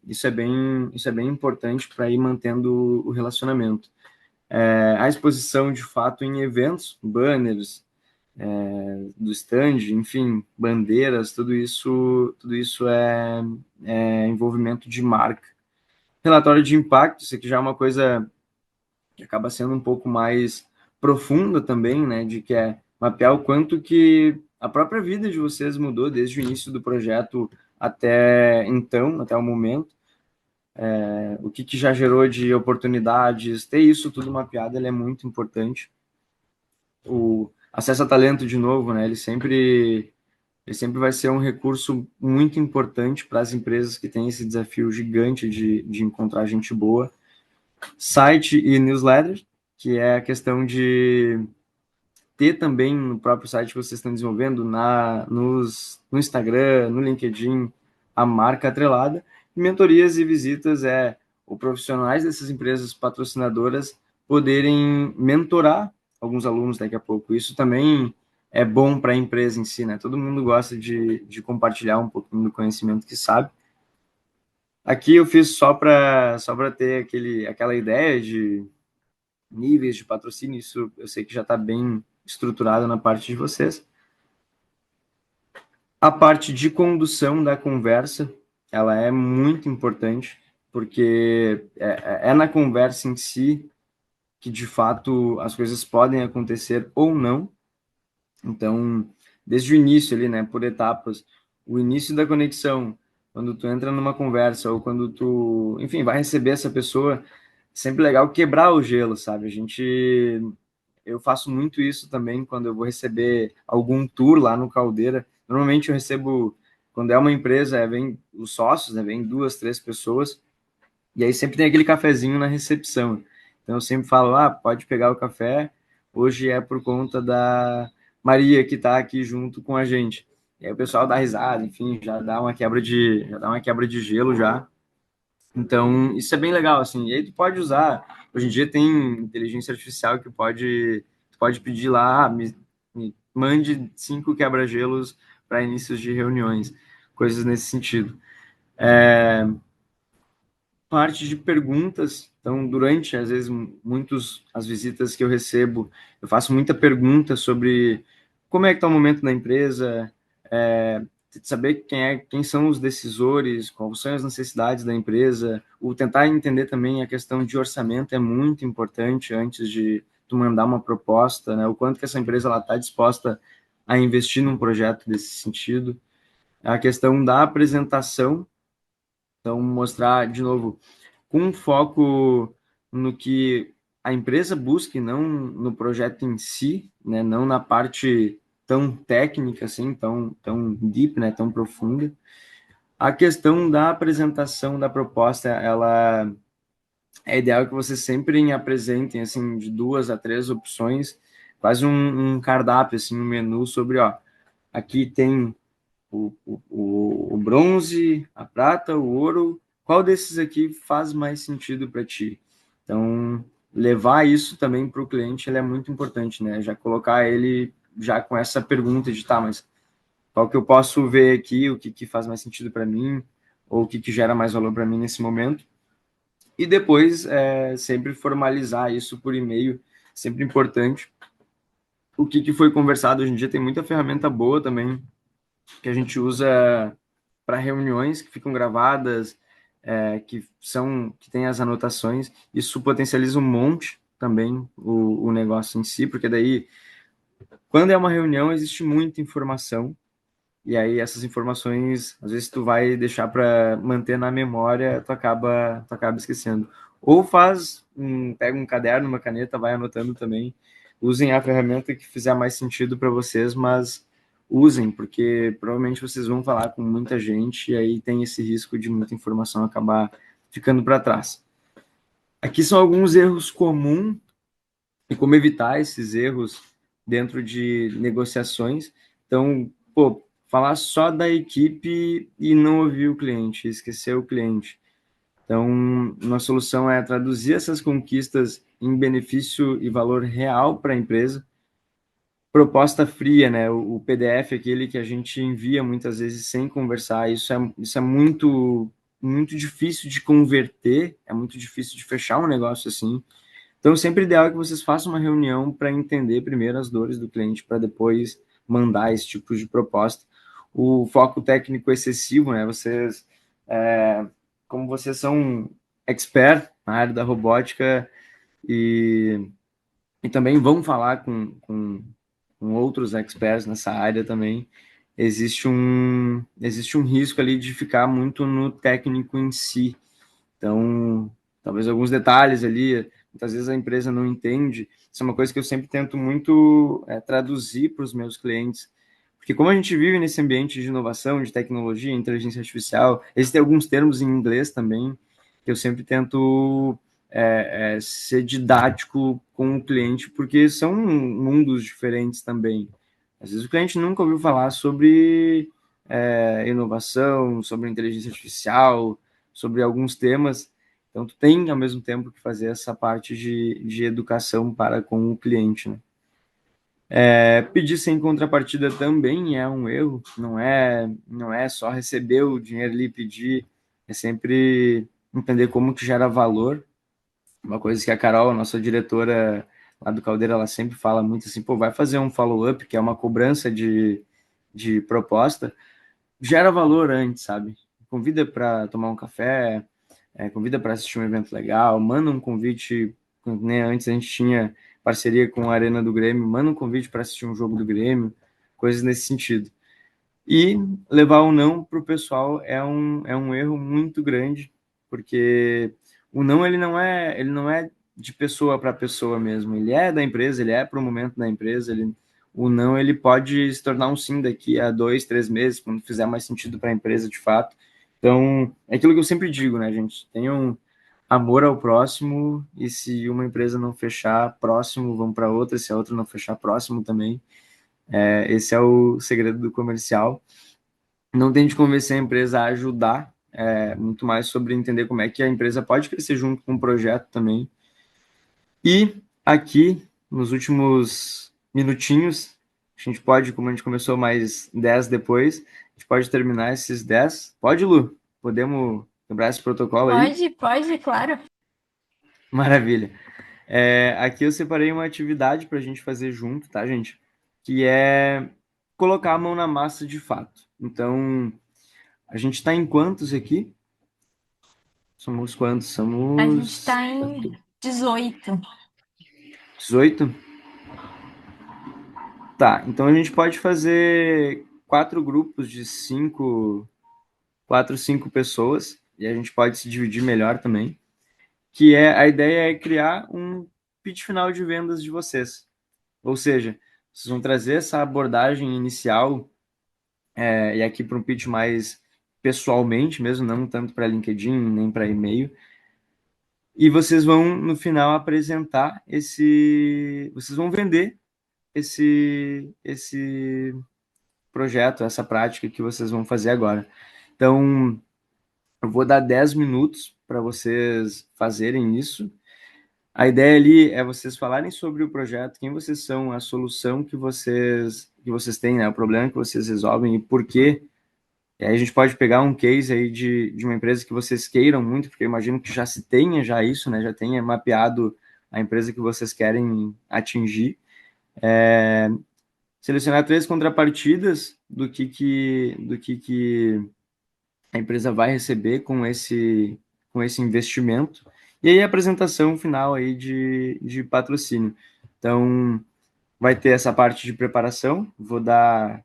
Isso é bem importante para ir mantendo o relacionamento. A exposição de fato em eventos, banners, do stand, enfim, bandeiras, tudo isso é envolvimento de marca. Relatório de impacto, isso aqui já é uma coisa que acaba sendo um pouco mais profunda também, né, de que é mapear o quanto que a própria vida de vocês mudou desde o início do projeto até então, até o momento, o que já gerou de oportunidades, ter isso tudo mapeado, ele é muito importante. O acesso a talento, de novo, né, ele sempre vai ser um recurso muito importante para as empresas que têm esse desafio gigante de encontrar gente boa. Site e newsletter, que é a questão de ter também no próprio site que vocês estão desenvolvendo, no Instagram, no LinkedIn, a marca atrelada. E mentorias e visitas os profissionais dessas empresas patrocinadoras poderem mentorar alguns alunos daqui a pouco. Isso também é bom para a empresa em si, né? Todo mundo gosta de compartilhar um pouquinho do conhecimento que sabe. Aqui eu fiz só para ter aquela ideia de níveis de patrocínio, isso eu sei que já está bem estruturado na parte de vocês. A parte de condução da conversa, ela é muito importante, porque é na conversa em si que, de fato, as coisas podem acontecer ou não. Então, desde o início ali, né, por etapas, o início da conexão, quando tu entra numa conversa ou quando tu, enfim, vai receber essa pessoa, é sempre legal quebrar o gelo, sabe? Eu faço muito isso também quando eu vou receber algum tour lá no Caldeira. Normalmente eu recebo, quando é uma empresa, vem os sócios, né, vem 2, 3 pessoas, e aí sempre tem aquele cafezinho na recepção. Então eu sempre falo, pode pegar o café, hoje é por conta da Maria que está aqui junto com a gente. E aí o pessoal dá risada, enfim, já dá uma quebra de gelo já. Então, isso é bem legal, assim. E aí tu pode usar, hoje em dia tem inteligência artificial que tu pode pedir lá, me mande 5 quebra-gelos para inícios de reuniões, coisas nesse sentido. Parte de perguntas, então, durante, às vezes, as visitas que eu recebo, eu faço muita pergunta sobre como é que está o momento da empresa, saber quem são os decisores, quais são as necessidades da empresa, o tentar entender também a questão de orçamento é muito importante antes de tu mandar uma proposta, né? O quanto que essa empresa está disposta a investir num projeto desse sentido. A questão da apresentação, então mostrar, de novo, com um foco no que a empresa busca e não no projeto em si, né? Não na parte tão técnica, assim, tão deep, né? Tão profunda. A questão da apresentação da proposta, ela é ideal que vocês sempre apresentem, assim, de 2 a 3 opções, quase um cardápio, assim, um menu sobre, aqui tem o bronze, a prata, o ouro, qual desses aqui faz mais sentido para ti? Então, levar isso também para o cliente ele é muito importante, né? Já colocar ele já com essa pergunta de, tá, mas qual que eu posso ver aqui, o que faz mais sentido para mim, ou o que gera mais valor para mim nesse momento. E depois, sempre formalizar isso por e-mail, sempre importante, o que foi conversado. Hoje em dia tem muita ferramenta boa também, que a gente usa para reuniões que ficam gravadas, que tem as anotações. Isso potencializa um monte também o negócio em si, porque daí, quando é uma reunião, existe muita informação, e aí essas informações, às vezes tu vai deixar para manter na memória, tu acaba esquecendo. Ou pega um caderno, uma caneta, vai anotando também. Usem a ferramenta que fizer mais sentido para vocês, mas usem, porque provavelmente vocês vão falar com muita gente e aí tem esse risco de muita informação acabar ficando para trás. Aqui são alguns erros comuns e como evitar esses erros dentro de negociações. Então, falar só da equipe e não ouvir o cliente, esquecer o cliente. Então, uma solução é traduzir essas conquistas em benefício e valor real para a empresa. Proposta fria, né? O PDF, aquele que a gente envia muitas vezes sem conversar, isso é muito, muito difícil de converter, é muito difícil de fechar um negócio assim. Então, sempre ideal é que vocês façam uma reunião para entender primeiro as dores do cliente, para depois mandar esse tipo de proposta. O foco técnico excessivo, né? Como vocês são expert na área da robótica e também vão falar com outros experts nessa área também, existe um risco ali de ficar muito no técnico em si. Então, talvez alguns detalhes ali, muitas vezes a empresa não entende. Isso é uma coisa que eu sempre tento muito traduzir para os meus clientes. Porque como a gente vive nesse ambiente de inovação, de tecnologia, inteligência artificial, existem alguns termos em inglês também, que eu sempre tento ser didático com o cliente, porque são mundos diferentes também. Às vezes o cliente nunca ouviu falar sobre inovação, sobre inteligência artificial, sobre alguns temas. Então, tu tem, ao mesmo tempo, que fazer essa parte de educação para com o cliente, né? Pedir sem contrapartida também é um erro. Não é só receber o dinheiro ali e pedir. É sempre entender como que gera valor. Uma coisa que a Carol, nossa diretora lá do Caldeira, ela sempre fala muito assim, vai fazer um follow-up, que é uma cobrança de proposta, gera valor antes, sabe? Convida para tomar um café, convida para assistir um evento legal, manda um convite, né? Antes a gente tinha parceria com a Arena do Grêmio, manda um convite para assistir um jogo do Grêmio, coisas nesse sentido. E levar o não para o pessoal é um erro muito grande, porque o não ele não é de pessoa para pessoa mesmo, ele é da empresa, ele é para o momento da empresa, o não ele pode se tornar um sim daqui a 2, 3 meses, quando fizer mais sentido para a empresa de fato. Então, é aquilo que eu sempre digo, né, gente? Tenham amor ao próximo, e se uma empresa não fechar, próximo, vamos para outra, se a outra não fechar, próximo também. Esse é o segredo do comercial. Não tente convencer a empresa a ajudar, muito mais sobre entender como é que a empresa pode crescer junto com o projeto também. E aqui, nos últimos minutinhos, a gente pode, como a gente começou mais 10 depois, a gente pode terminar esses 10. Pode, Lu? Podemos quebrar esse protocolo aí? Pode, claro. Maravilha. Aqui eu separei uma atividade para a gente fazer junto, tá, gente? Que é colocar a mão na massa de fato. Então, a gente está em quantos aqui? Somos quantos? A gente Somos está em 18. 18? Tá, então a gente pode fazer 4 grupos de 5 pessoas, e a gente pode se dividir melhor também, a ideia é criar um pitch final de vendas de vocês. Ou seja, vocês vão trazer essa abordagem inicial, e aqui para um pitch mais pessoalmente mesmo, não tanto para LinkedIn, nem para e-mail, e vocês vão, no final, apresentar vocês vão vender esse projeto, essa prática que vocês vão fazer agora. Então, eu vou dar 10 minutos para vocês fazerem isso. A ideia ali é vocês falarem sobre o projeto, quem vocês são, a solução que vocês têm, né? O problema que vocês resolvem e por quê. E aí a gente pode pegar um case aí de uma empresa que vocês queiram muito, porque eu imagino que já se tenha já isso, né? Já tenha mapeado a empresa que vocês querem atingir. Selecionar 3 contrapartidas do que a empresa vai receber com esse investimento, e aí a apresentação final aí de patrocínio. Então, vai ter essa parte de preparação, vou dar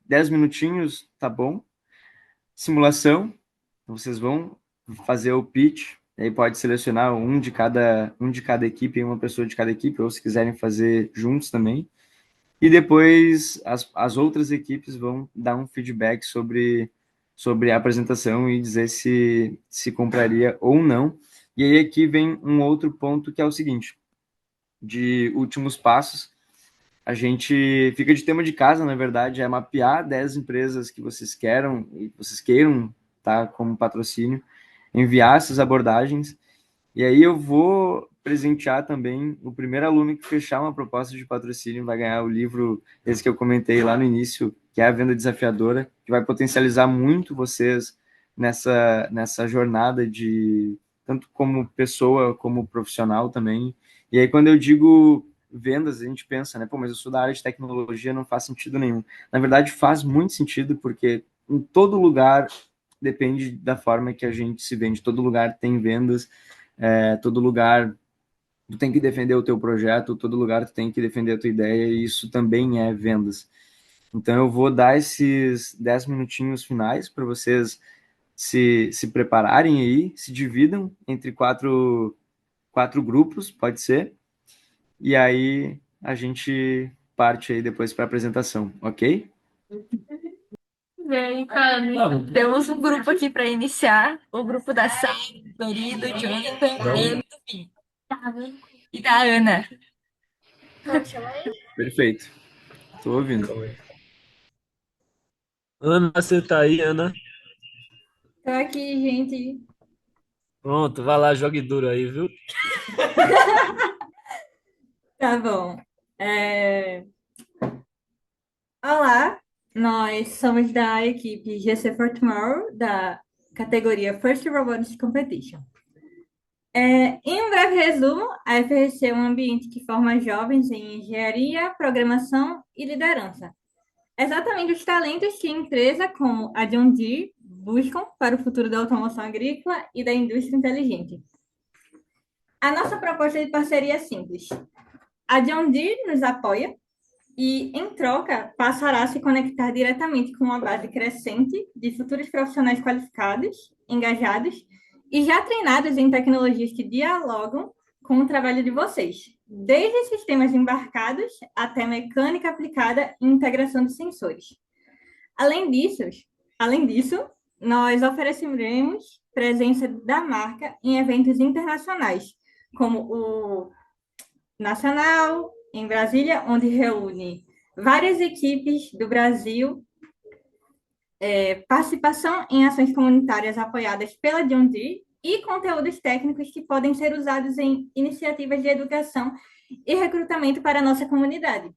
10 minutinhos, tá bom? Simulação, vocês vão fazer o pitch, aí pode selecionar um de cada equipe, uma pessoa de cada equipe, ou se quiserem fazer juntos também. E depois as outras equipes vão dar um feedback sobre a apresentação e dizer se compraria ou não. E aí aqui vem um outro ponto que é o seguinte, de últimos passos, a gente fica de tema de casa, na verdade, é mapear 10 empresas que vocês queiram tá, como patrocínio, enviar essas abordagens, e aí eu vou presentear também o primeiro aluno que fechar uma proposta de patrocínio vai ganhar o livro, esse que eu comentei lá no início, que é a Venda Desafiadora, que vai potencializar muito vocês nessa jornada de tanto como pessoa como profissional também. E aí quando eu digo vendas, a gente pensa, né, pô, mas eu sou da área de tecnologia, não faz sentido nenhum. Na verdade, faz muito sentido, porque em todo lugar depende da forma que a gente se vende, todo lugar tem vendas, todo lugar tu tem que defender o teu projeto, todo lugar tu tem que defender a tua ideia, e isso também é vendas. Então eu vou dar esses 10 minutinhos finais para vocês se prepararem aí, se dividam entre quatro grupos, pode ser, e aí a gente parte aí depois para a apresentação, ok? E aí, cara, temos um grupo aqui para iniciar, o grupo da Sara, do Tori, do Jonathan e do Fim. E da Ana. Perfeito. Tô ouvindo. Ana, você tá aí, Ana? Tô aqui, gente. Pronto, vai lá, jogue duro aí, viu? Tá bom. É, Olá, nós somos da equipe GC for Tomorrow, da categoria First Robotics Competition. Em um breve resumo, a FRC é um ambiente que forma jovens em engenharia, programação e liderança. Exatamente os talentos que a empresa como a John Deere buscam para o futuro da automação agrícola e da indústria inteligente. A nossa proposta de parceria é simples. A John Deere nos apoia e, em troca, passará a se conectar diretamente com uma base crescente de futuros profissionais qualificados, engajados e já treinados em tecnologias que dialogam com o trabalho de vocês, desde sistemas embarcados até mecânica aplicada e integração de sensores. Além disso, nós ofereceremos presença da marca em eventos internacionais, como o Nacional, em Brasília, onde reúne várias equipes do Brasil, participação em ações comunitárias apoiadas pela John Deere e conteúdos técnicos que podem ser usados em iniciativas de educação e recrutamento para a nossa comunidade.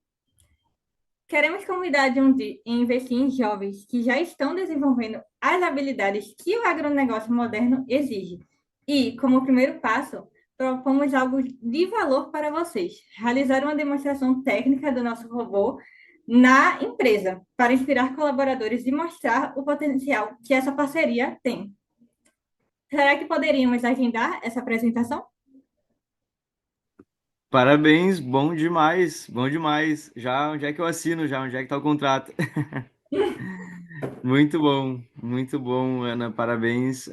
Queremos convidar a John Deere a investir em jovens que já estão desenvolvendo as habilidades que o agronegócio moderno exige. E, como primeiro passo, propomos algo de valor para vocês: realizar uma demonstração técnica do nosso robô na empresa, para inspirar colaboradores e mostrar o potencial que essa parceria tem. Será que poderíamos agendar essa apresentação? Parabéns, bom demais, bom demais. Já onde é que eu assino já? Onde é que tá o contrato? Muito bom, Ana. Parabéns.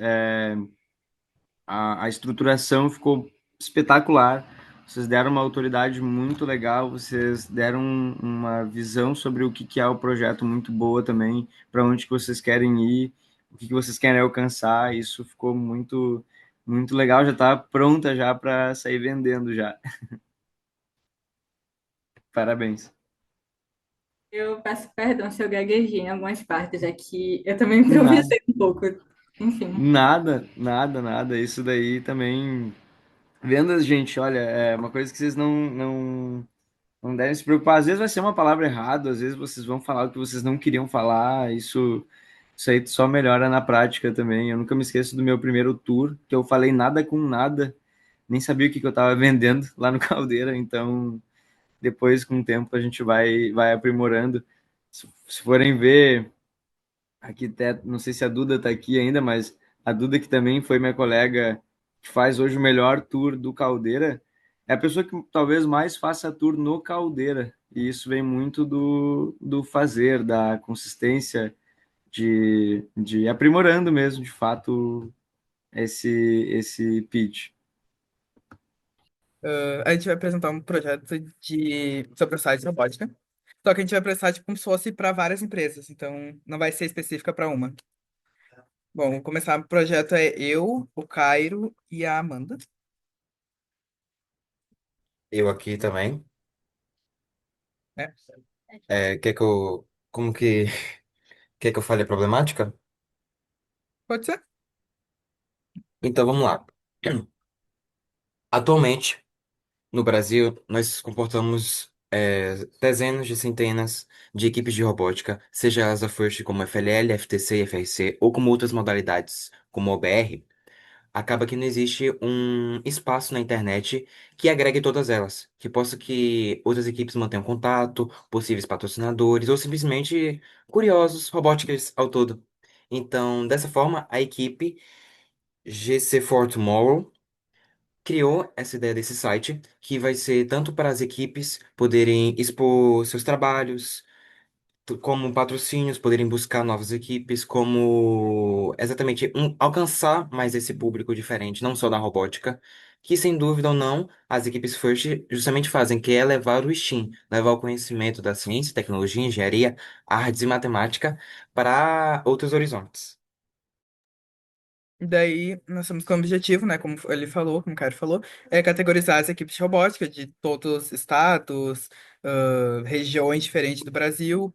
A estruturação ficou espetacular. Vocês deram uma autoridade muito legal, vocês deram uma visão sobre o que é o projeto muito boa também, para onde que vocês querem ir, o que vocês querem alcançar. Isso ficou muito legal, já está pronta já para sair vendendo já. Parabéns. Eu peço perdão se eu gaguejei em algumas partes aqui. Eu também improvisei um pouco. Enfim. Nada. Isso daí também. Vendas, gente, olha, é uma coisa que vocês não devem se preocupar. Às vezes vai ser uma palavra errada, às vezes vocês vão falar o que vocês não queriam falar. Isso aí só melhora na prática também. Eu nunca me esqueço do meu primeiro tour, que eu falei nada com nada, nem sabia o que eu estava vendendo lá no Caldeira. Então, depois, com o tempo, a gente vai aprimorando. Se forem ver, aqui até, não sei se a Duda está aqui ainda, mas a Duda, que também foi minha colega, que faz hoje o melhor tour do Caldeira, é a pessoa que talvez mais faça tour no Caldeira. E isso vem muito do fazer, da consistência, de aprimorando mesmo, de fato, esse pitch. A gente vai apresentar um projeto sobre o site de robótica. Só que a gente vai apresentar tipo, como se fosse para várias empresas, então não vai ser específica para uma. Bom, vamos começar. O projeto é eu, o Cairo e a Amanda. Eu aqui também. Né? Quer que eu. Como que. Quer que eu fale a problemática? Pode ser? Então vamos lá. Atualmente, no Brasil, nós comportamos dezenas de centenas de equipes de robótica, seja elas a FIRST como FLL, FTC e FRC, ou como outras modalidades, como OBR. Acaba que não existe um espaço na internet que agregue todas elas, que outras equipes mantenham contato, possíveis patrocinadores ou simplesmente curiosos, robóticas ao todo. Então, dessa forma, a equipe GC for Tomorrow criou essa ideia desse site, que vai ser tanto para as equipes poderem expor seus trabalhos, como patrocínios, poderem buscar novas equipes, como exatamente alcançar mais esse público diferente, não só da robótica, que sem dúvida ou não, as equipes First justamente fazem, que é levar o STEAM, levar o conhecimento da ciência, tecnologia, engenharia, artes e matemática para outros horizontes. Daí, nós temos como objetivo, né, como ele falou, como o Caio falou, é categorizar as equipes de robótica de todos os estados, regiões diferentes do Brasil.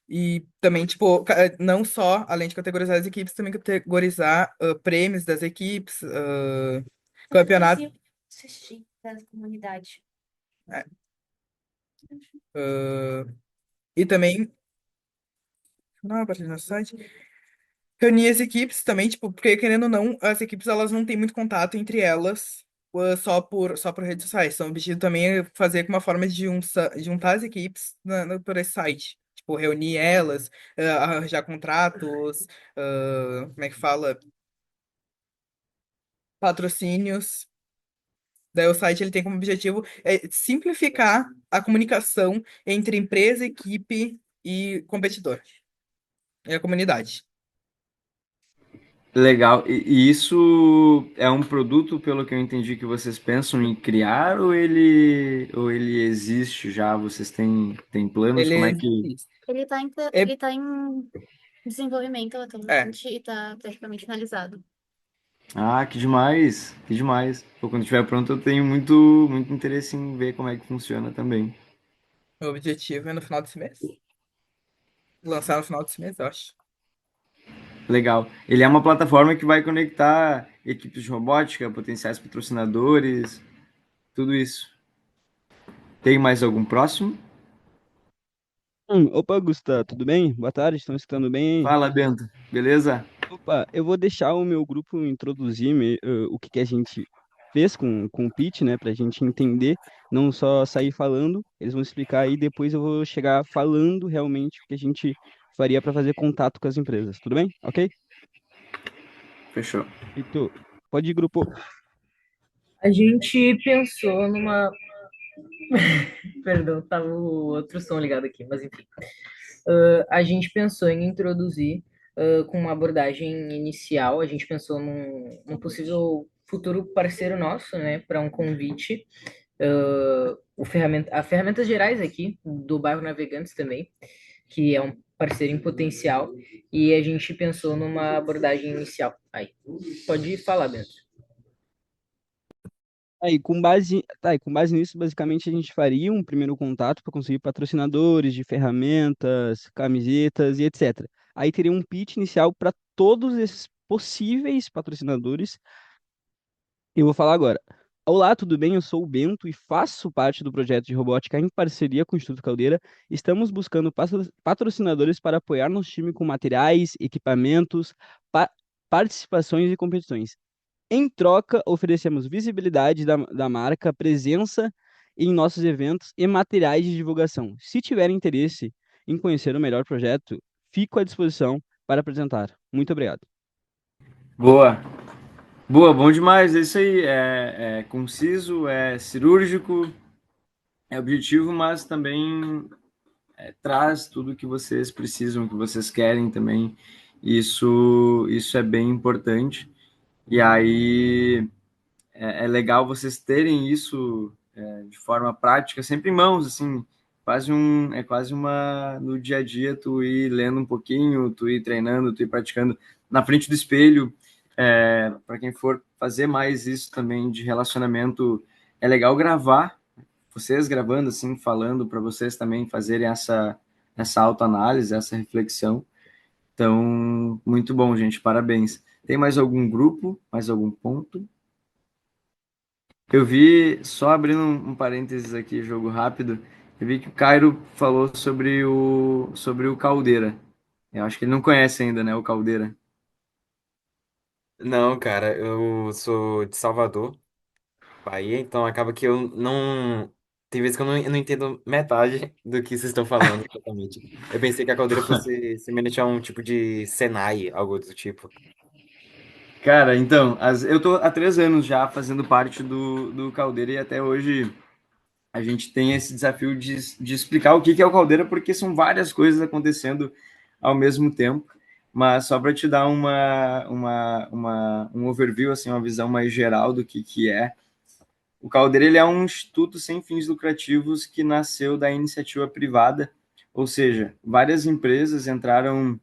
E também, tipo, não só, além de categorizar as equipes, também categorizar prêmios das equipes, campeonato. Assistir da comunidade. É, ah, e também, não, a partir do nosso site, reunir as equipes também, tipo, porque querendo ou não, as equipes elas não têm muito contato entre elas, só por redes sociais. Então, o objetivo também é fazer com uma forma de juntar as equipes por esse site. Tipo, reunir elas, arranjar contratos, como é que fala? Patrocínios. Daí o site ele tem como objetivo simplificar a comunicação entre empresa, equipe e competidor. E a comunidade. Legal. E isso é um produto, pelo que eu entendi, que vocês pensam em criar ou ele existe já? Vocês têm planos? Como é Ele que... é, Ele tá em desenvolvimento é, atualmente e tá praticamente finalizado. Ah, que demais, que demais. Pô, quando estiver pronto, eu tenho muito, muito interesse em ver como é que funciona também. o objetivo é no final desse mês. Lançar no final desse mês, eu acho. Legal. Ele é uma plataforma que vai conectar equipes de robótica, potenciais patrocinadores, tudo isso. Tem mais algum próximo? Opa, Gustavo, tudo bem? Boa tarde, estão escutando bem aí? Fala, Bento. Beleza? Opa, eu vou deixar o meu grupo introduzir o que a gente fez com o pitch, né, pra gente entender, não só sair falando, eles vão explicar aí, depois eu vou chegar falando realmente o que a gente faria para fazer contato com as empresas, tudo bem? Ok? Fechou. Heitor, pode ir, grupo. A gente pensou numa. Perdão, tava o outro som ligado aqui, mas enfim. A gente pensou em introduzir com uma abordagem inicial, a gente pensou num possível futuro parceiro nosso, né, para um convite. A Ferramentas Gerais aqui, do bairro Navegantes também, que é um parceiro em potencial, e a gente pensou numa abordagem inicial. Aí, pode falar, Bento. Aí, com base nisso, basicamente a gente faria um primeiro contato para conseguir patrocinadores de ferramentas, camisetas e etc. Aí teria um pitch inicial para todos esses possíveis patrocinadores. Eu vou falar agora. Olá, tudo bem? Eu sou o Bento e faço parte do projeto de robótica em parceria com o Instituto Caldeira. Estamos buscando patrocinadores para apoiar nosso time com materiais, equipamentos, pa- participações e competições. Em troca, oferecemos visibilidade da marca, presença em nossos eventos e materiais de divulgação. Se tiver interesse em conhecer o melhor projeto, fico à disposição para apresentar. Muito obrigado. Boa, boa, bom demais. É isso aí. É conciso, é cirúrgico, é objetivo, mas também traz tudo que vocês precisam, que vocês querem também. Isso é bem importante. E aí é legal vocês terem isso de forma prática, sempre em mãos, assim, quase uma no dia a dia, tu ir lendo um pouquinho, tu ir treinando, tu ir praticando na frente do espelho. Para quem for fazer mais isso também de relacionamento, é legal gravar, vocês gravando assim, falando para vocês também fazerem essa autoanálise, essa reflexão. Então, muito bom, gente, parabéns. Tem mais algum grupo, mais algum ponto? Eu vi, só abrindo um parênteses aqui, jogo rápido, eu vi que o Cairo falou sobre o Caldeira. Eu acho que ele não conhece ainda, né, o Caldeira. Não, cara, eu sou de Salvador, Bahia, então acaba que eu não. Tem vezes que eu não entendo metade do que vocês estão falando exatamente. Eu pensei que a caldeira fosse semelhante a um tipo de Senai, algo do tipo. Cara, então, eu tô há 3 anos já fazendo parte do Caldeira e até hoje a gente tem esse desafio de explicar o que é o Caldeira, porque são várias coisas acontecendo ao mesmo tempo. Mas só para te dar um overview, assim, uma visão mais geral do que é. O Caldeira ele é um instituto sem fins lucrativos que nasceu da iniciativa privada, ou seja, várias empresas entraram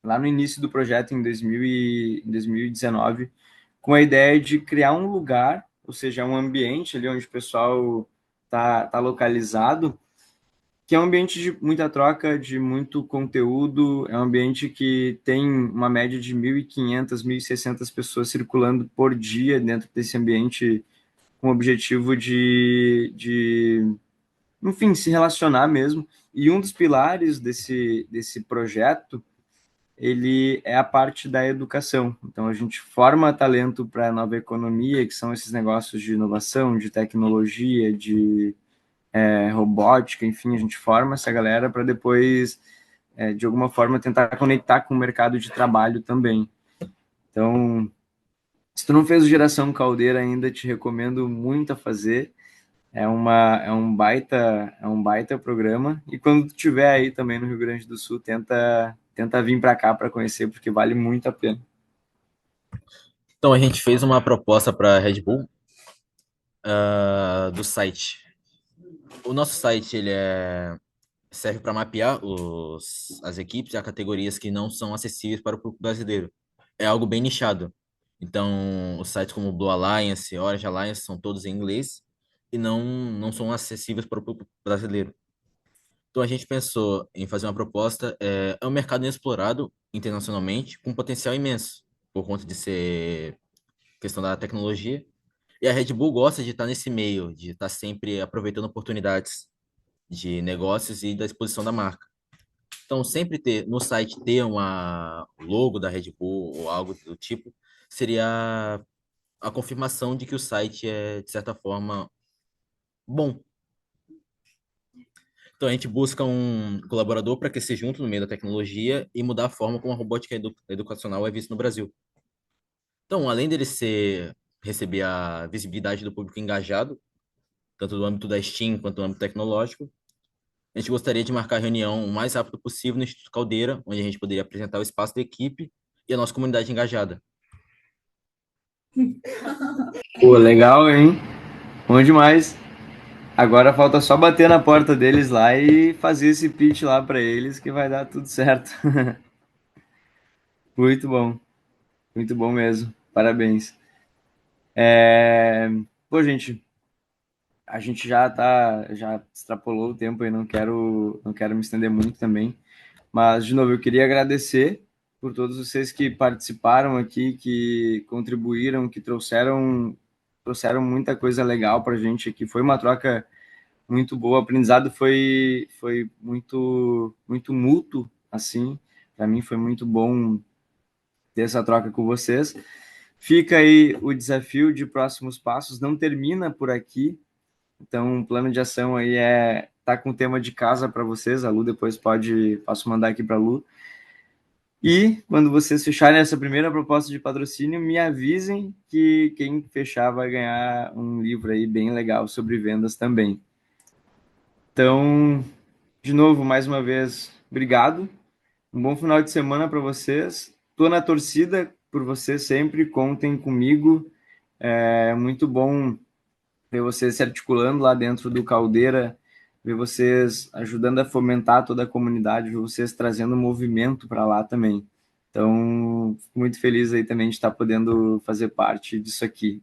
lá no início do projeto, em 2019, com a ideia de criar um lugar, ou seja, um ambiente ali onde o pessoal tá localizado, que é um ambiente de muita troca, de muito conteúdo, é um ambiente que tem uma média de 1.500, 1.600 pessoas circulando por dia dentro desse ambiente, com o objetivo enfim, se relacionar mesmo. E um dos pilares desse projeto ele é a parte da educação. Então, a gente forma talento para a nova economia, que são esses negócios de inovação, de tecnologia, de robótica, enfim, a gente forma essa galera para depois, de alguma forma, tentar conectar com o mercado de trabalho também. Então, se tu não fez o Geração Caldeira ainda, te recomendo muito a fazer. É um baita programa. E quando tu estiver aí também no Rio Grande do Sul, tenta vir para cá para conhecer, porque vale muito a pena. Então a gente fez uma proposta para a Red Bull, do site. O nosso site serve para mapear as equipes e as categorias que não são acessíveis para o público brasileiro. É algo bem nichado. Então, os sites como Blue Alliance, Orange Alliance são todos em inglês e não são acessíveis para o público brasileiro. Então, a gente pensou em fazer uma proposta. É um mercado inexplorado internacionalmente, com potencial imenso, por conta de ser questão da tecnologia. E a Red Bull gosta de estar nesse meio, de estar sempre aproveitando oportunidades de negócios e da exposição da marca. Então, sempre ter no site ter uma logo da Red Bull ou algo do tipo seria a confirmação de que o site é, de certa forma, bom. Então, a gente busca um colaborador para crescer junto no meio da tecnologia e mudar a forma como a robótica educacional é vista no Brasil. Então, além dele receber a visibilidade do público engajado, tanto do âmbito da STEAM quanto do âmbito tecnológico, a gente gostaria de marcar a reunião o mais rápido possível no Instituto Caldeira, onde a gente poderia apresentar o espaço da equipe e a nossa comunidade engajada. Pô, legal, hein? Bom demais. Agora falta só bater na porta deles lá e fazer esse pitch lá para eles que vai dar tudo certo. Muito bom mesmo. Parabéns. Pô, gente, a gente já extrapolou o tempo e não quero me estender muito também. Mas, de novo, eu queria agradecer por todos vocês que participaram aqui, que contribuíram, que trouxeram muita coisa legal para a gente aqui. Foi uma troca muito boa, o aprendizado foi muito, muito mútuo, assim. Para mim foi muito bom ter essa troca com vocês. Fica aí o desafio de próximos passos, não termina por aqui. Então, o plano de ação aí tá com o tema de casa para vocês. A Lu depois posso mandar aqui para a Lu. E quando vocês fecharem essa primeira proposta de patrocínio, me avisem que quem fechar vai ganhar um livro aí bem legal sobre vendas também. Então, de novo, mais uma vez, obrigado. Um bom final de semana para vocês. Estou na torcida por vocês sempre, contem comigo. É muito bom ver vocês se articulando lá dentro do Caldeira, ver vocês ajudando a fomentar toda a comunidade, ver vocês trazendo movimento para lá também. Então, fico muito feliz aí também de estar podendo fazer parte disso aqui.